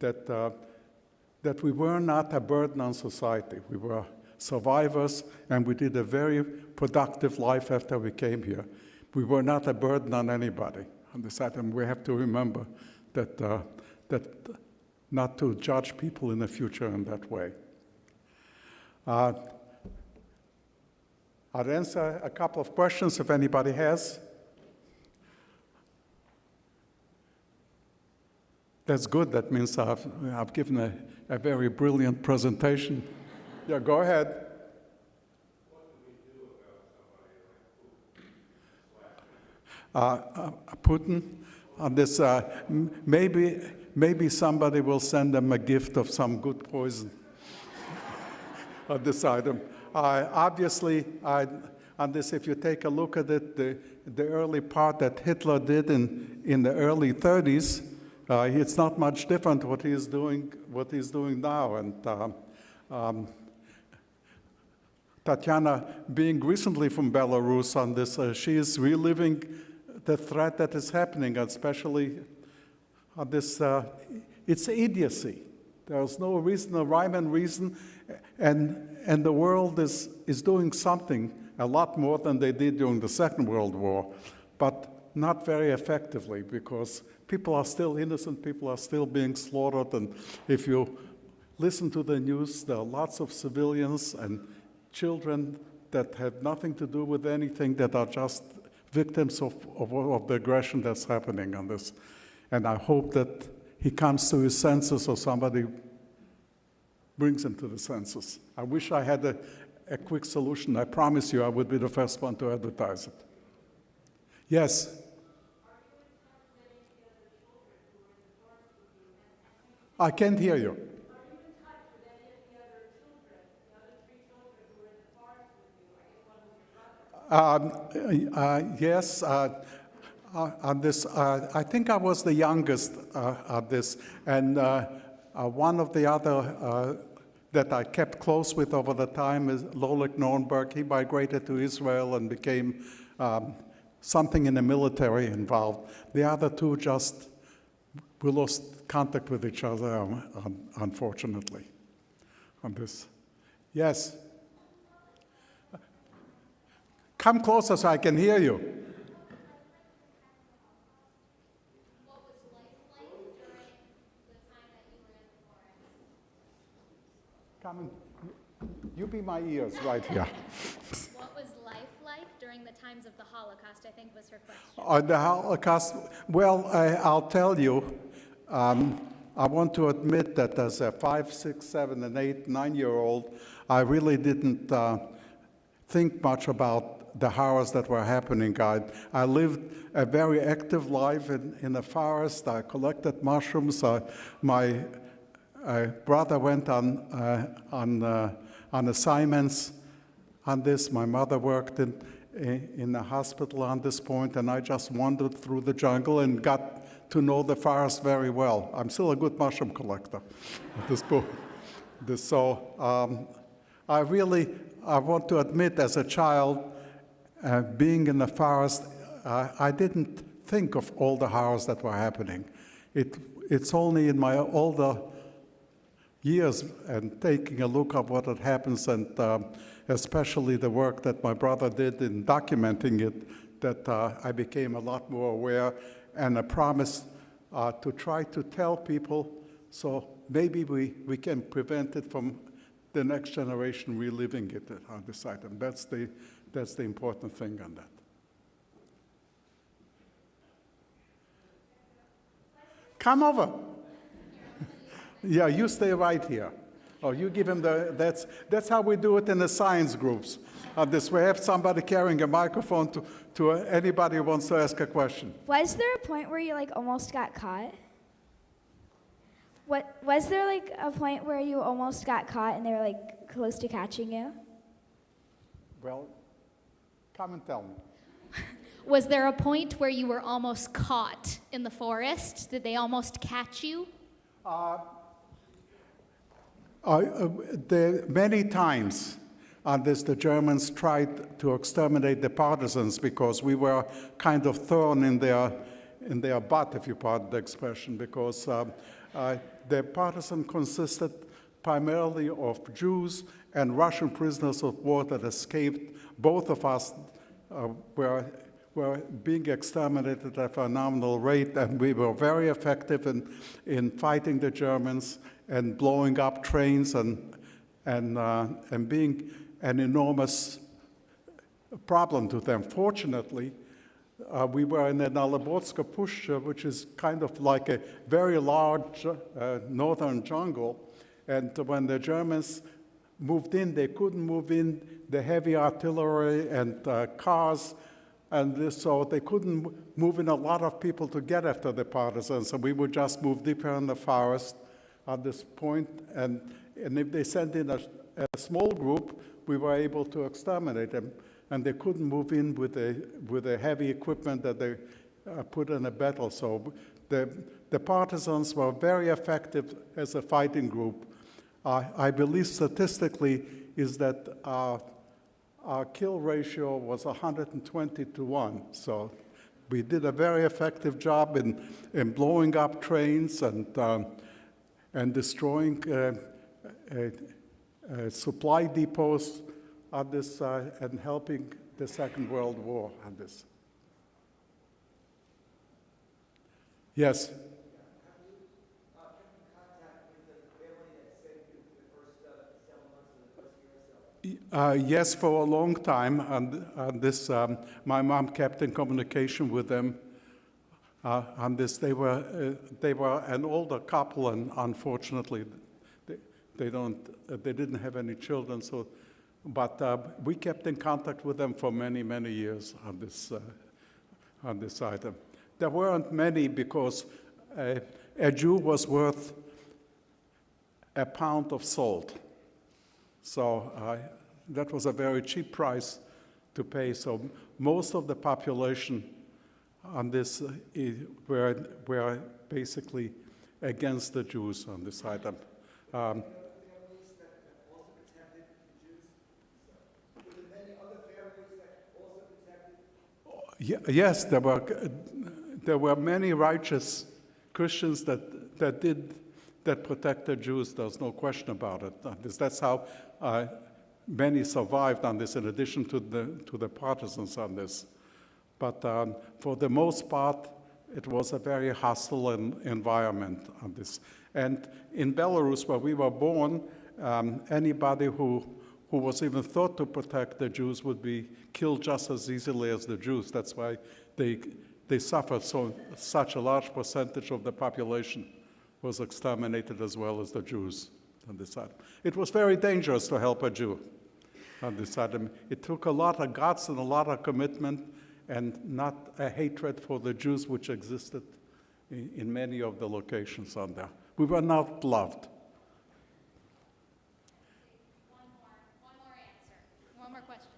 that we were not a burden on society. We were survivors, and we did a very productive life after we came here. We were not a burden on anybody on this side, and we have to remember that not to judge people in the future in that way. I'll answer a couple of questions if anybody has. That's good. That means I've given a very brilliant presentation. Yeah, go ahead. Putin on this. Maybe somebody will send them a gift of some good poison on this item. Obviously, on this, if you take a look at it, the early part that Hitler did in the early 30s, it's not much different what he's doing now. And Tatiana, being recently from Belarus on this, she is reliving the threat that is happening, especially on this. It's idiocy. There's no reason, no rhyme and reason, and the world is doing something a lot more than they did during the Second World War, but not very effectively, because people are still innocent, people are still being slaughtered, and if you listen to the news, there are lots of civilians and children that have nothing to do with anything, that are just victims of the aggression that's happening on this. And I hope that he comes to his senses, or somebody brings him to the senses. I wish I had a quick solution. I promise you I would be the first one to advertise it. Yes? I can't hear you. Yes, on this, I think I was the youngest on this, and one of the other that I kept close with over the time is Lolik Nornberg. He migrated to Israel and became something in the military involved. The other two we lost contact with each other, unfortunately, on this. Yes? Come closer so I can hear you. What was life like during the time that you were in the forest? Come and, you be my ears right here. What was life like during the times of the Holocaust, I think was her question. On the Holocaust, well, I'll tell you, I want to admit that as a 5, 6, 7, and 8, 9-year-old, I really didn't think much about the horrors that were happening. I lived a very active life in the forest. I collected mushrooms. My brother went on assignments on this. My mother worked in a hospital on this point, and I just wandered through the jungle and got to know the forest very well. I'm still a good mushroom collector at this point. So I want to admit, as a child, being in the forest, I didn't think of all the horrors that were happening. It's only in my older years and taking a look at what had happens, and especially the work that my brother did in documenting it, that I became a lot more aware, and a promise to try to tell people so maybe we can prevent it from the next generation reliving it on this item. That's the important thing on that. Come over. Yeah, you stay right here. Oh, you give him that's how we do it in the science groups. We have somebody carrying a microphone to anybody who wants to ask a question. Was there a point where you almost got caught? Was there a point where you almost got caught and they were close to catching you? Well, come and tell me. Was there a point where you were almost caught in the forest? Did they almost catch you? Many times the Germans tried to exterminate the partisans because we were kind of thorn in their butt, if you pardon the expression, because the partisan consisted primarily of Jews and Russian prisoners of war that escaped. Both of us were being exterminated at a phenomenal rate, and we were very effective in fighting the Germans and blowing up trains and being an enormous problem to them. Fortunately, we were in the Nalibotska Puszcza, which is kind of like a very large northern jungle, and when the Germans moved in, they couldn't move in the heavy artillery and cars, and so they couldn't move in a lot of people to get after the partisans, so we would just move deeper in the forest at this point, and if they sent in a small group, we were able to exterminate them, and they couldn't move in with the heavy equipment that they put in a battle. So the partisans were very effective as a fighting group. I believe statistically is that our kill ratio was 120-1. So we did a very effective job in blowing up trains and destroying supply depots on this and helping the Second World War on this. Yes? Yes, for a long time, and this my mom kept in communication with them. On this, they were an older couple, and unfortunately, they didn't have any children. So, but we kept in contact with them for many years on this item. There weren't many because a Jew was worth a pound of salt. So that was a very cheap price to pay. So most of the population on this were basically against the Jews on this item. Yes, there were many righteous Christians that protected Jews. There's no question about it. That's how many survived on this, in addition to the partisans on this. But for the most part, it was a very hostile environment on this. And in Belarus, where we were born, anybody who was even thought to protect the Jews would be killed just as easily as the Jews. That's why they suffered such a large percentage of the population was exterminated as well as the Jews on this side. It was very dangerous to help a Jew on this side. It took a lot of guts and a lot of commitment, and not a hatred for the Jews which existed in many of the locations on there. We were not loved. One more answer. One more question.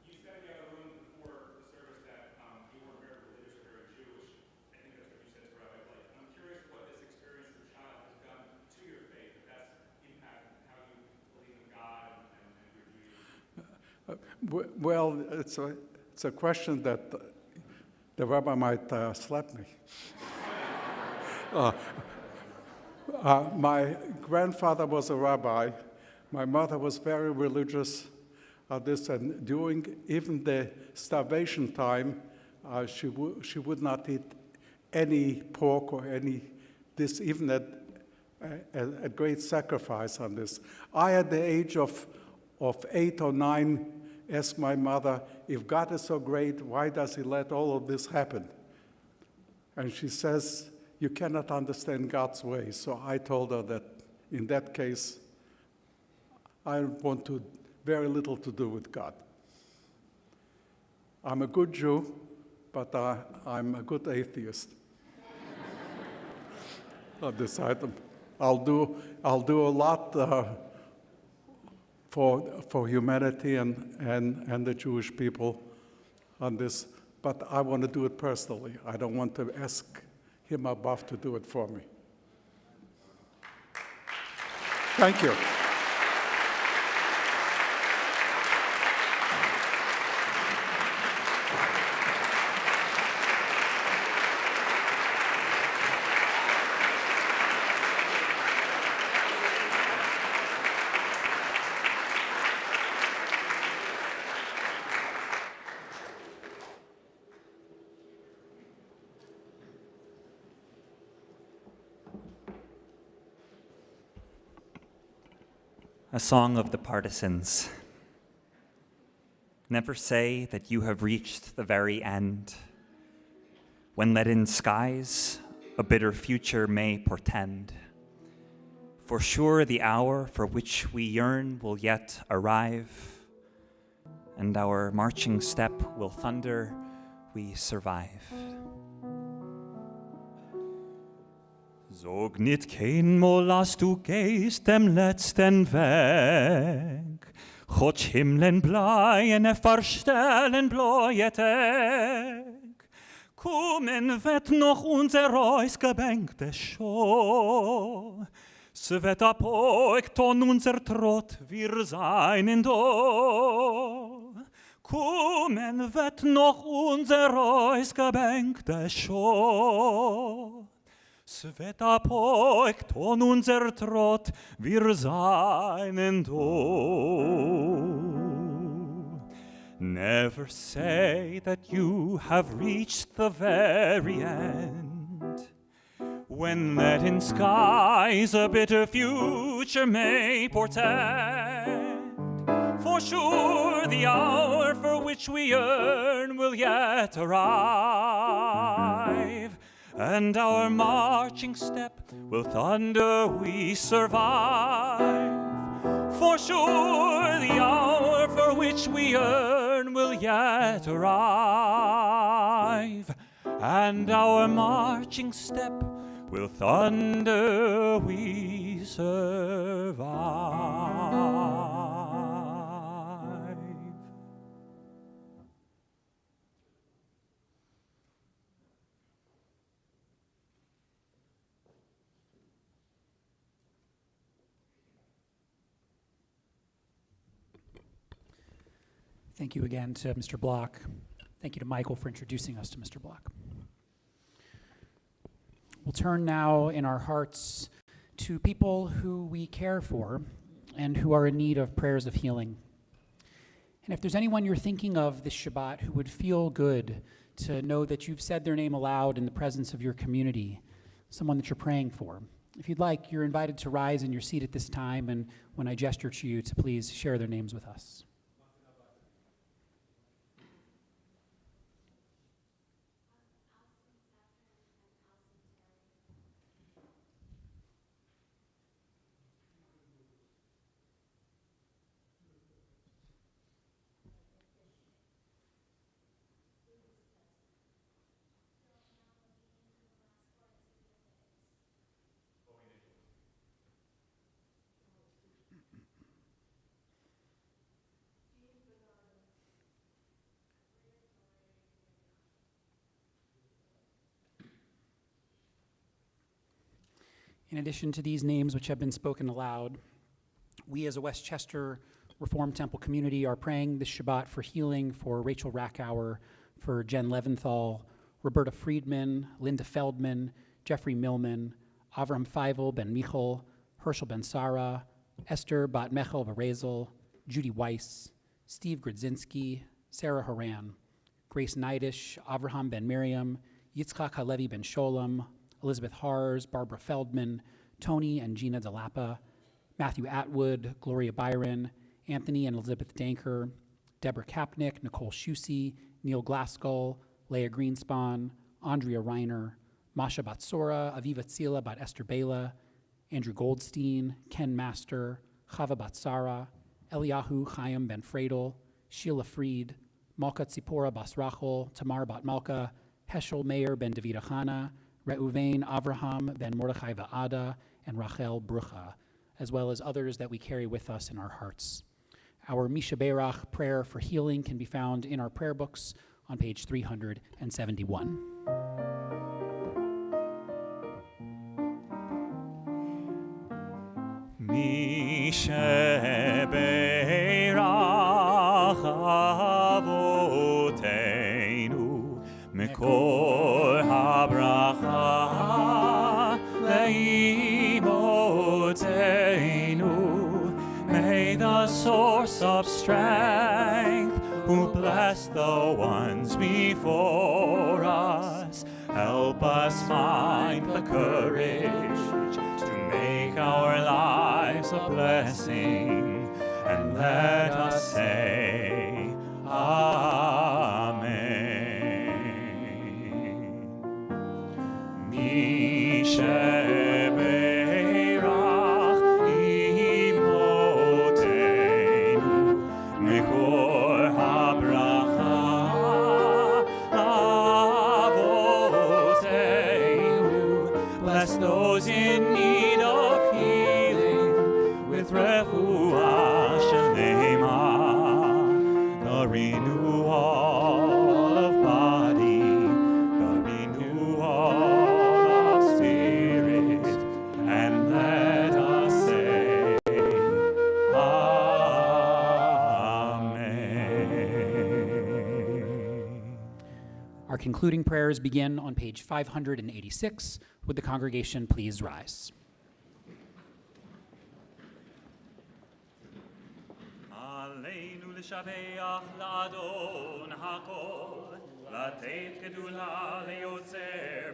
You said in the other room before the service that you weren't very religious or very Jewish. I think that's what you said to Rabbi Blake. I'm curious what this experience as a child has done to your faith, if that's impacted how you believe in God and your Judaism. Well, it's a question that the rabbi might slap me. My grandfather was a rabbi. My mother was very religious and during even the starvation time, she would not eat any pork or this, even at a great sacrifice on this. I, at the age of 8 or 9, asked my mother, if God is so great, why does he let all of this happen? And she says, you cannot understand God's ways. So I told her that in that case, I want very little to do with God. I'm a good Jew, but I'm a good atheist. I decided I'll do a lot for humanity and the Jewish people on this, but I want to do it personally. I don't want to ask him above to do it for me. Thank you. A song of the partisans. Never say that you have reached the very end, when leaden skies a bitter future may portend. For sure the hour for which we yearn will yet arrive, and our marching step will thunder, we survive. Sog nit kein Mal, als du gehst dem letzten Weg, Gott himlen bleien verstellen bläue Tag. Kommen wird noch unser ausgebänkte Show, se wird abbeugt on unser Trott, wir seinen do. Kommen wird noch unser ausgebänkte Show, Sveta poekt on unser Trott, wir seinen do. Never say that you have reached the very end, when leaden skies a bitter future may portend. For sure the hour for which we yearn will yet arrive, and our marching step will thunder, we survive. For sure the hour for which we yearn will yet arrive, and our marching step will thunder, we survive. Thank you again to Mr. Block. Thank you to Michael for introducing us to Mr. Block. We'll turn now in our hearts to people who we care for and who are in need of prayers of healing. And if there's anyone you're thinking of this Shabbat who would feel good to know that you've said their name aloud in the presence of your community, someone that you're praying for, if you'd like, you're invited to rise in your seat at this time, and when I gesture to you, to please share their names with us. In addition to these names which have been spoken aloud, we as a Westchester Reform Temple community are praying this Shabbat for healing for Rachel Rackauer, for Jen Leventhal, Roberta Friedman, Linda Feldman, Jeffrey Millman, Avram Feivel ben Michal, Herschel ben Sarah, Esther bat Mechel Varezel, Judy Weiss, Steve Grodzinski, Sarah Horan, Grace Neidish, Avraham ben Miriam, Yitzchak Halevi ben Sholem, Elizabeth Hars, Barbara Feldman, Tony and Gina DeLappa, Matthew Atwood, Gloria Byron, Anthony and Elizabeth Danker, Deborah Kapnick, Nicole Shusey, Neil Glasskull, Leah Greenspan, Andrea Reiner, Masha Batsora, Aviva Tzila bat Esther Bela, Andrew Goldstein, Ken Master, Chava Batsara, Eliyahu Chaim ben Fredel, Sheila Fried, Malka Tzipora bas Rachel, Tamar bat Malka, Heschel Meir ben David Achana, Reuven Avraham ben Mordechai Va'ada, and Rachel Brucha, as well as others that we carry with us in our hearts. Our Misha Berach prayer for healing can be found in our prayer books on page 371. Misha Berach Avotenu Mekor HaBracha Leimotenu. May the source of strength, who bless the ones before us, help us find the courage to make our lives a blessing, and let us say Amen. Misha those in need of healing with refuah shlema, the renewal of body, the renewal of spirit, and let us say Amen. Our concluding prayers begin on page 586. Would the congregation please rise? Aleinu l'shabeach l'adon hakol, לתת גדולה ליוצר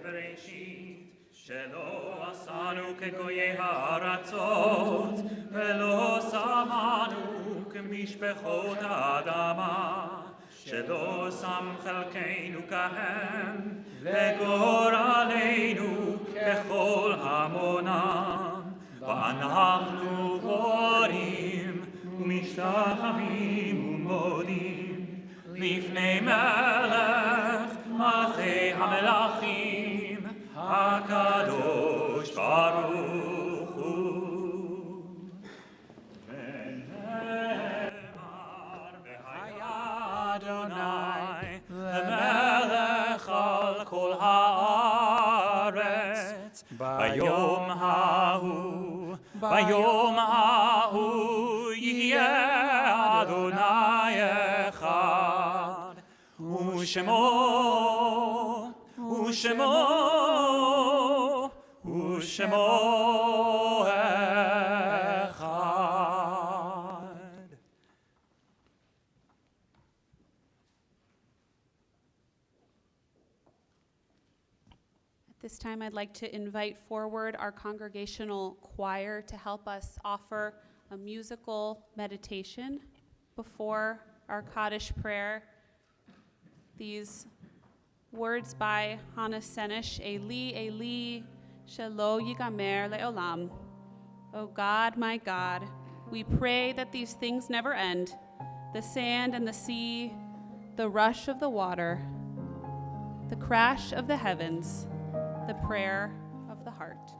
בראשית, שלא עשנו כגויי הארצות, ולא שמנו כמשפחות האדמה, שלא שם חלקנו כהם, וגורלנו ככל המונם, ואנחנו קוראים ומשתחווים ומודים לפני מלך מלכי המלכים, הקדוש ברוך הוא. ונאמר והיה אדוני למלך על כל הארץ, ביום ההוא, ביום ההוא יהיה אדוני אחד, ושמו, ושמו, ושמו אחד. At this time, I'd like to invite forward our congregational choir to help us offer a musical meditation before our Kaddish prayer. These words by Hannah Senish, Eli, Eli, Shelo Yigamer Le'olam. O God, my God, we pray that these things never end, the sand and the sea, the rush of the water, the crash of the heavens, the prayer of the heart.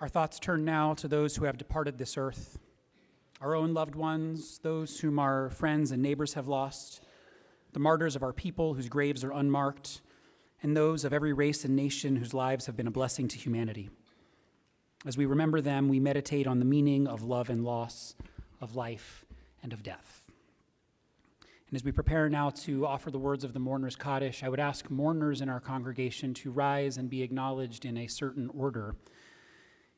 Our thoughts turn now to those who have departed this earth, our own loved ones, those whom our friends and neighbors have lost, the martyrs of our people whose graves are unmarked, and those of every race and nation whose lives have been a blessing to humanity. As we remember them, we meditate on the meaning of love and loss, of life and of death. And as we prepare now to offer the words of the Mourner's Kaddish, I would ask mourners in our congregation to rise and be acknowledged in a certain order.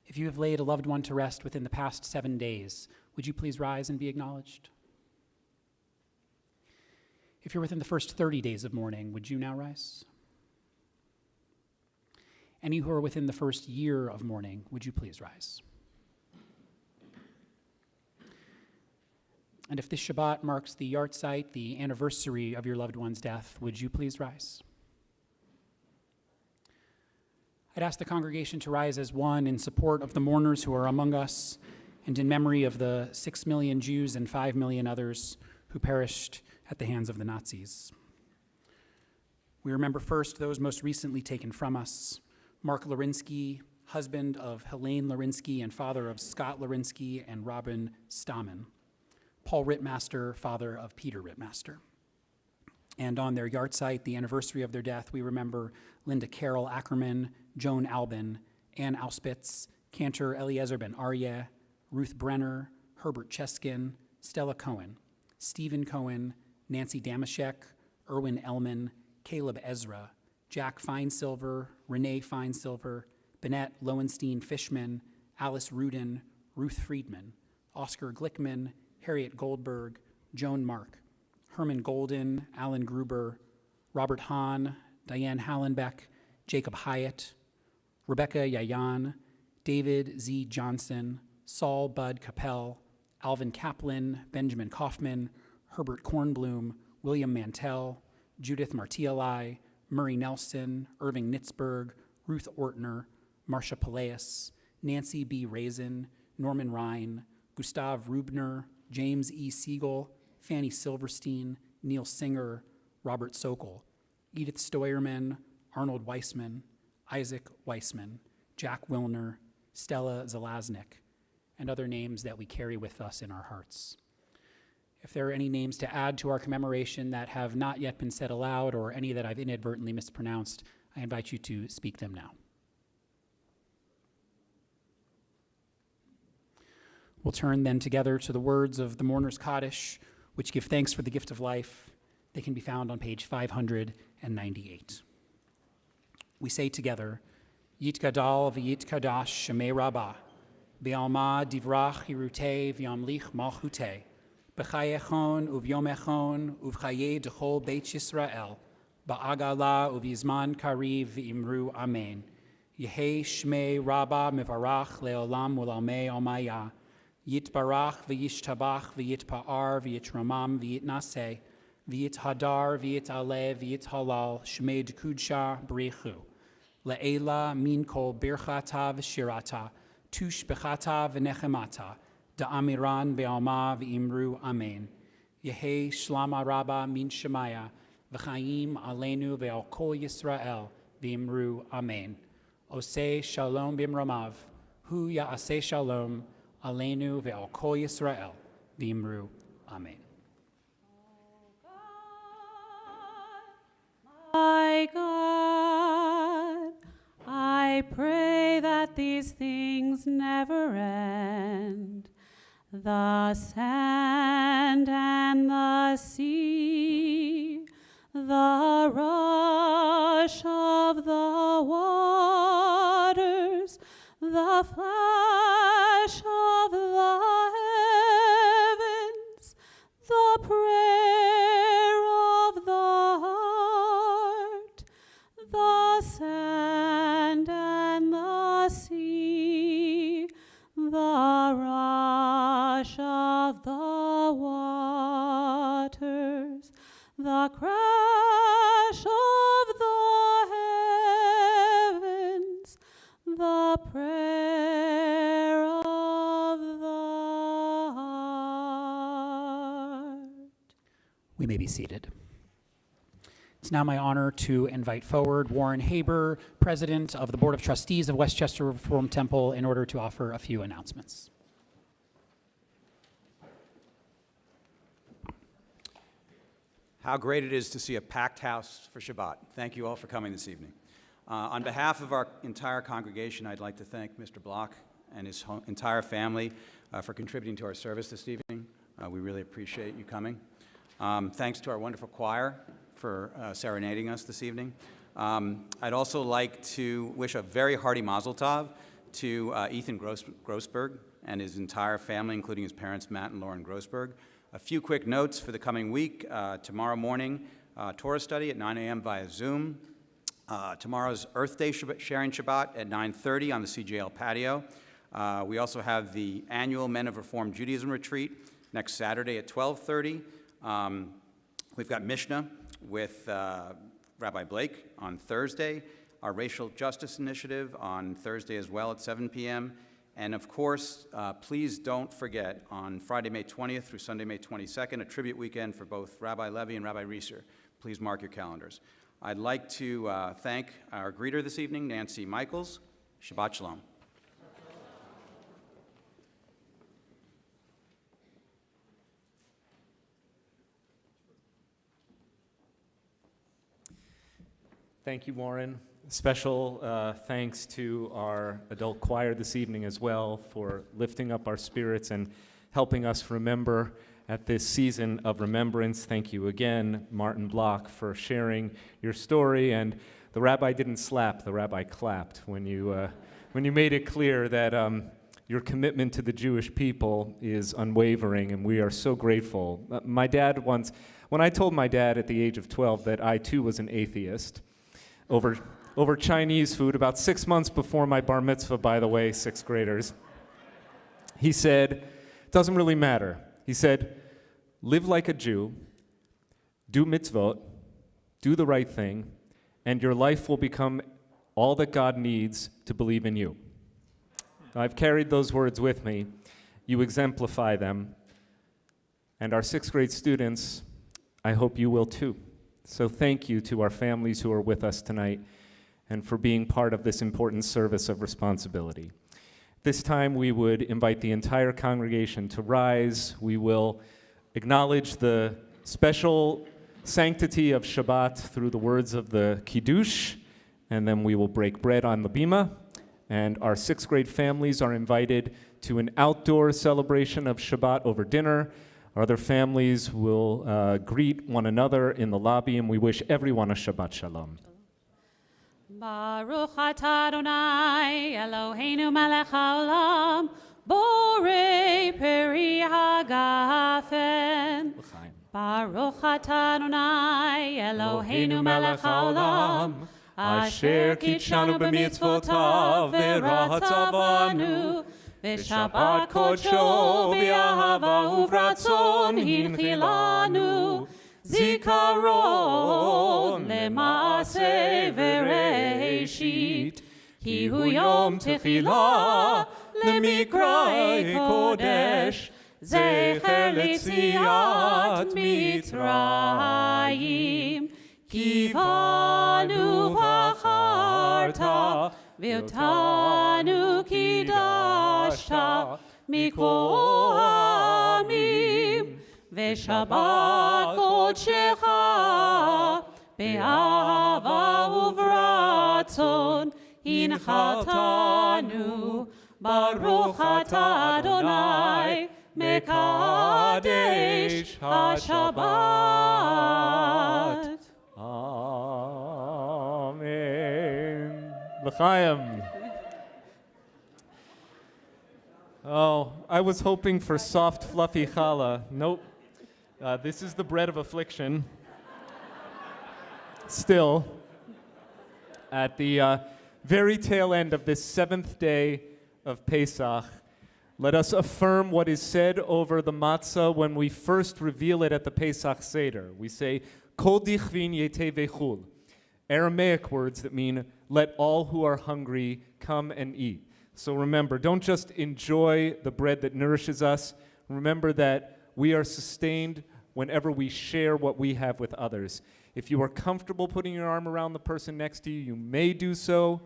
If you have laid a loved one to rest within the past 7 days, would you please rise and be acknowledged? If you're within the first 30 days of mourning, would you now rise? Any who are within the first year of mourning, would you please rise? And if this Shabbat marks the yahrzeit, the anniversary of your loved one's death, would you please rise? I'd ask the congregation to rise as one in support of the mourners who are among us and in memory of the 6 million Jews and 5 million others who perished at the hands of the Nazis. We remember first those most recently taken from us: Mark Lorinsky, husband of Helene Lorinsky and father of Scott Lorinsky and Robin Stammen; Paul Rittmaster, father of Peter Rittmaster. And on their yahrzeit, the anniversary of their death, we remember Linda Carol Ackerman, Joan Albin, Ann Auspitz, Cantor Eliezer Ben Aryeh, Ruth Brenner, Herbert Cheskin, Stella Cohen, Stephen Cohen, Nancy Damashek, Erwin Ellman, Caleb Ezra, Jack Feinsilver, Renee Feinsilver, Bennett Lowenstein Fishman, Alice Rudin, Ruth Friedman, Oscar Glickman, Harriet Goldberg, Joan Mark, Herman Golden, Alan Gruber, Robert Hahn, Diane Hallenbeck, Jacob Hyatt, Rebecca Yayan, David Z. Johnson, Saul Bud Capel, Alvin Kaplan, Benjamin Kaufman, Herbert Kornblum, William Mantell, Judith Martialai, Murray Nelson, Irving Nitzberg, Ruth Ortner, Marcia Peleus, Nancy B. Raisin, Norman Ryan, Gustav Rubner, James E. Siegel, Fanny Silverstein, Neil Singer, Robert Sokol, Edith Steuerman, Arnold Weissman, Isaac Weissman, Jack Wilner, Stella Zelaznik, and other names that we carry with us in our hearts. If there are any names to add to our commemoration that have not yet been said aloud, or any that I've inadvertently mispronounced, I invite you to speak them now. We'll turn then together to the words of the Mourner's Kaddish, which give thanks for the gift of life. They can be found on page 598. We say together, Yit Gadal v'Yit Kadash Shemei Rabbah, Be'alma Divrach Hirutei v'Yamlich Malchutei, B'chayechon uvyomechon uvchaye d'chol Beit Yisrael, Ba'agala uvizman kariv v'imru Amen. Yehei Shmei Rabbah Mivarach le'olam u'lamei Almaya, Yitbarach v'yishtabach v'yitpa'ar v'yitramam v'yitnaseh, v'yithadar v'yit'aleh v'yithalal Shmei d'kudsha b'rechu. Le'ela min kol birchata v'shirata, tush bechata v'nechemata, da'amiran be'alma v'imru amen. Yehei shlama rabba min shemaya, v'chaim aleinu ve'al kol Yisrael v'imru amen. Oseh shalom b'imramav, hu ya'aseh shalom, aleinu ve'al kol Yisrael v'imru amen. My God, I pray that these things never end. The sand and the sea, the rush of the waters, the flash of the heavens, the prayer of the heart, the sand and the sea, the rush of the waters, the crash of the heavens, the prayer of the heart. We may be seated. It's now my honor to invite forward Warren Haber, President of the Board of Trustees of Westchester Reform Temple, in order to offer a few announcements. How great it is to see a packed house for Shabbat. Thank you all for coming this evening. On behalf of our entire congregation, I'd like to thank Mr. Block and his entire family for contributing to our service this evening. We really appreciate you coming. Thanks to our wonderful choir for serenading us this evening. I'd also like to wish a very hearty mazel tov to Ethan Grossberg and his entire family, including his parents, Matt and Lauren Grossberg. A few quick notes for the coming week. Tomorrow morning, Torah study at 9 a.m. via Zoom. Tomorrow's Earth Day sharing Shabbat at 9:30 on the CJL patio. We also have the annual Men of Reformed Judaism retreat next Saturday at 12:30. We've got Mishnah with Rabbi Blake on Thursday, our Racial Justice Initiative on Thursday as well at 7 p.m., and of course, please don't forget, on Friday, May 20th through Sunday, May 22nd, a tribute weekend for both Rabbi Levy and Rabbi Reeser. Please mark your calendars. I'd like to thank our greeter this evening, Nancy Michaels. Shabbat Shalom. Thank you, Warren. Special thanks to our adult choir this evening as well for lifting up our spirits and helping us remember at this season of remembrance. Thank you again, Martin Block, for sharing your story. And the rabbi didn't slap, the rabbi clapped when you made it clear that your commitment to the Jewish people is unwavering, and we are so grateful. My dad once, when I told my dad at the age of 12 that I too was an atheist, over Chinese food, about 6 months before my bar mitzvah, by the way, sixth graders, he said, it doesn't really matter. He said, live like a Jew, do mitzvot, do the right thing, and your life will become all that God needs to believe in you. I've carried those words with me. You exemplify them. And our sixth grade students, I hope you will too. So thank you to our families who are with us tonight and for being part of this important service of responsibility. This time we would invite the entire congregation to rise. We will acknowledge the special sanctity of Shabbat through the words of the Kaddish, and then we will break bread on the bima. And our sixth grade families are invited to an outdoor celebration of Shabbat over dinner. Other families will greet one another in the lobby, and we wish everyone a Shabbat Shalom. Baruch atah Adonai Eloheinu melech haolam borei peri hagafen. Baruch atah Adonai Eloheinu melech haolam asher kitshanu b'mitzvotav v'ratzavanu v'shabbat kodsho b'ahava uvratzon hinchilanu Zikaron lemase vereshit Ki hu yom techila lemikrai kodesh Zecher letziat Mitzrayim Kivanu v'acharta V'otanu kidashta Mikol ha'amim V'shabbat kodshecha Be'ahava uvratzon Hinchatanu Baruch atah Adonai Mekadesh HaShabbat. Amen. L'chaim. Oh, I was hoping for soft, fluffy challah. Nope. This is the bread of affliction. Still, at the very tail end of this seventh day of Pesach, let us affirm what is said over the matzah when we first reveal it at the Pesach Seder. We say, Kol dichvin yete vechul, Aramaic words that mean, let all who are hungry come and eat. So remember, don't just enjoy the bread that nourishes us. Remember that we are sustained whenever we share what we have with others. If you are comfortable putting your arm around the person next to you, you may do so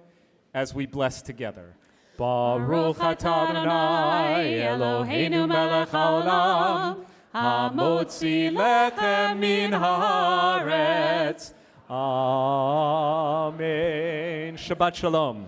as we bless together. Baruch atah Adonai Eloheinu melech haolam, hamotzi lechem min haaretz. Amen. Shabbat shalom.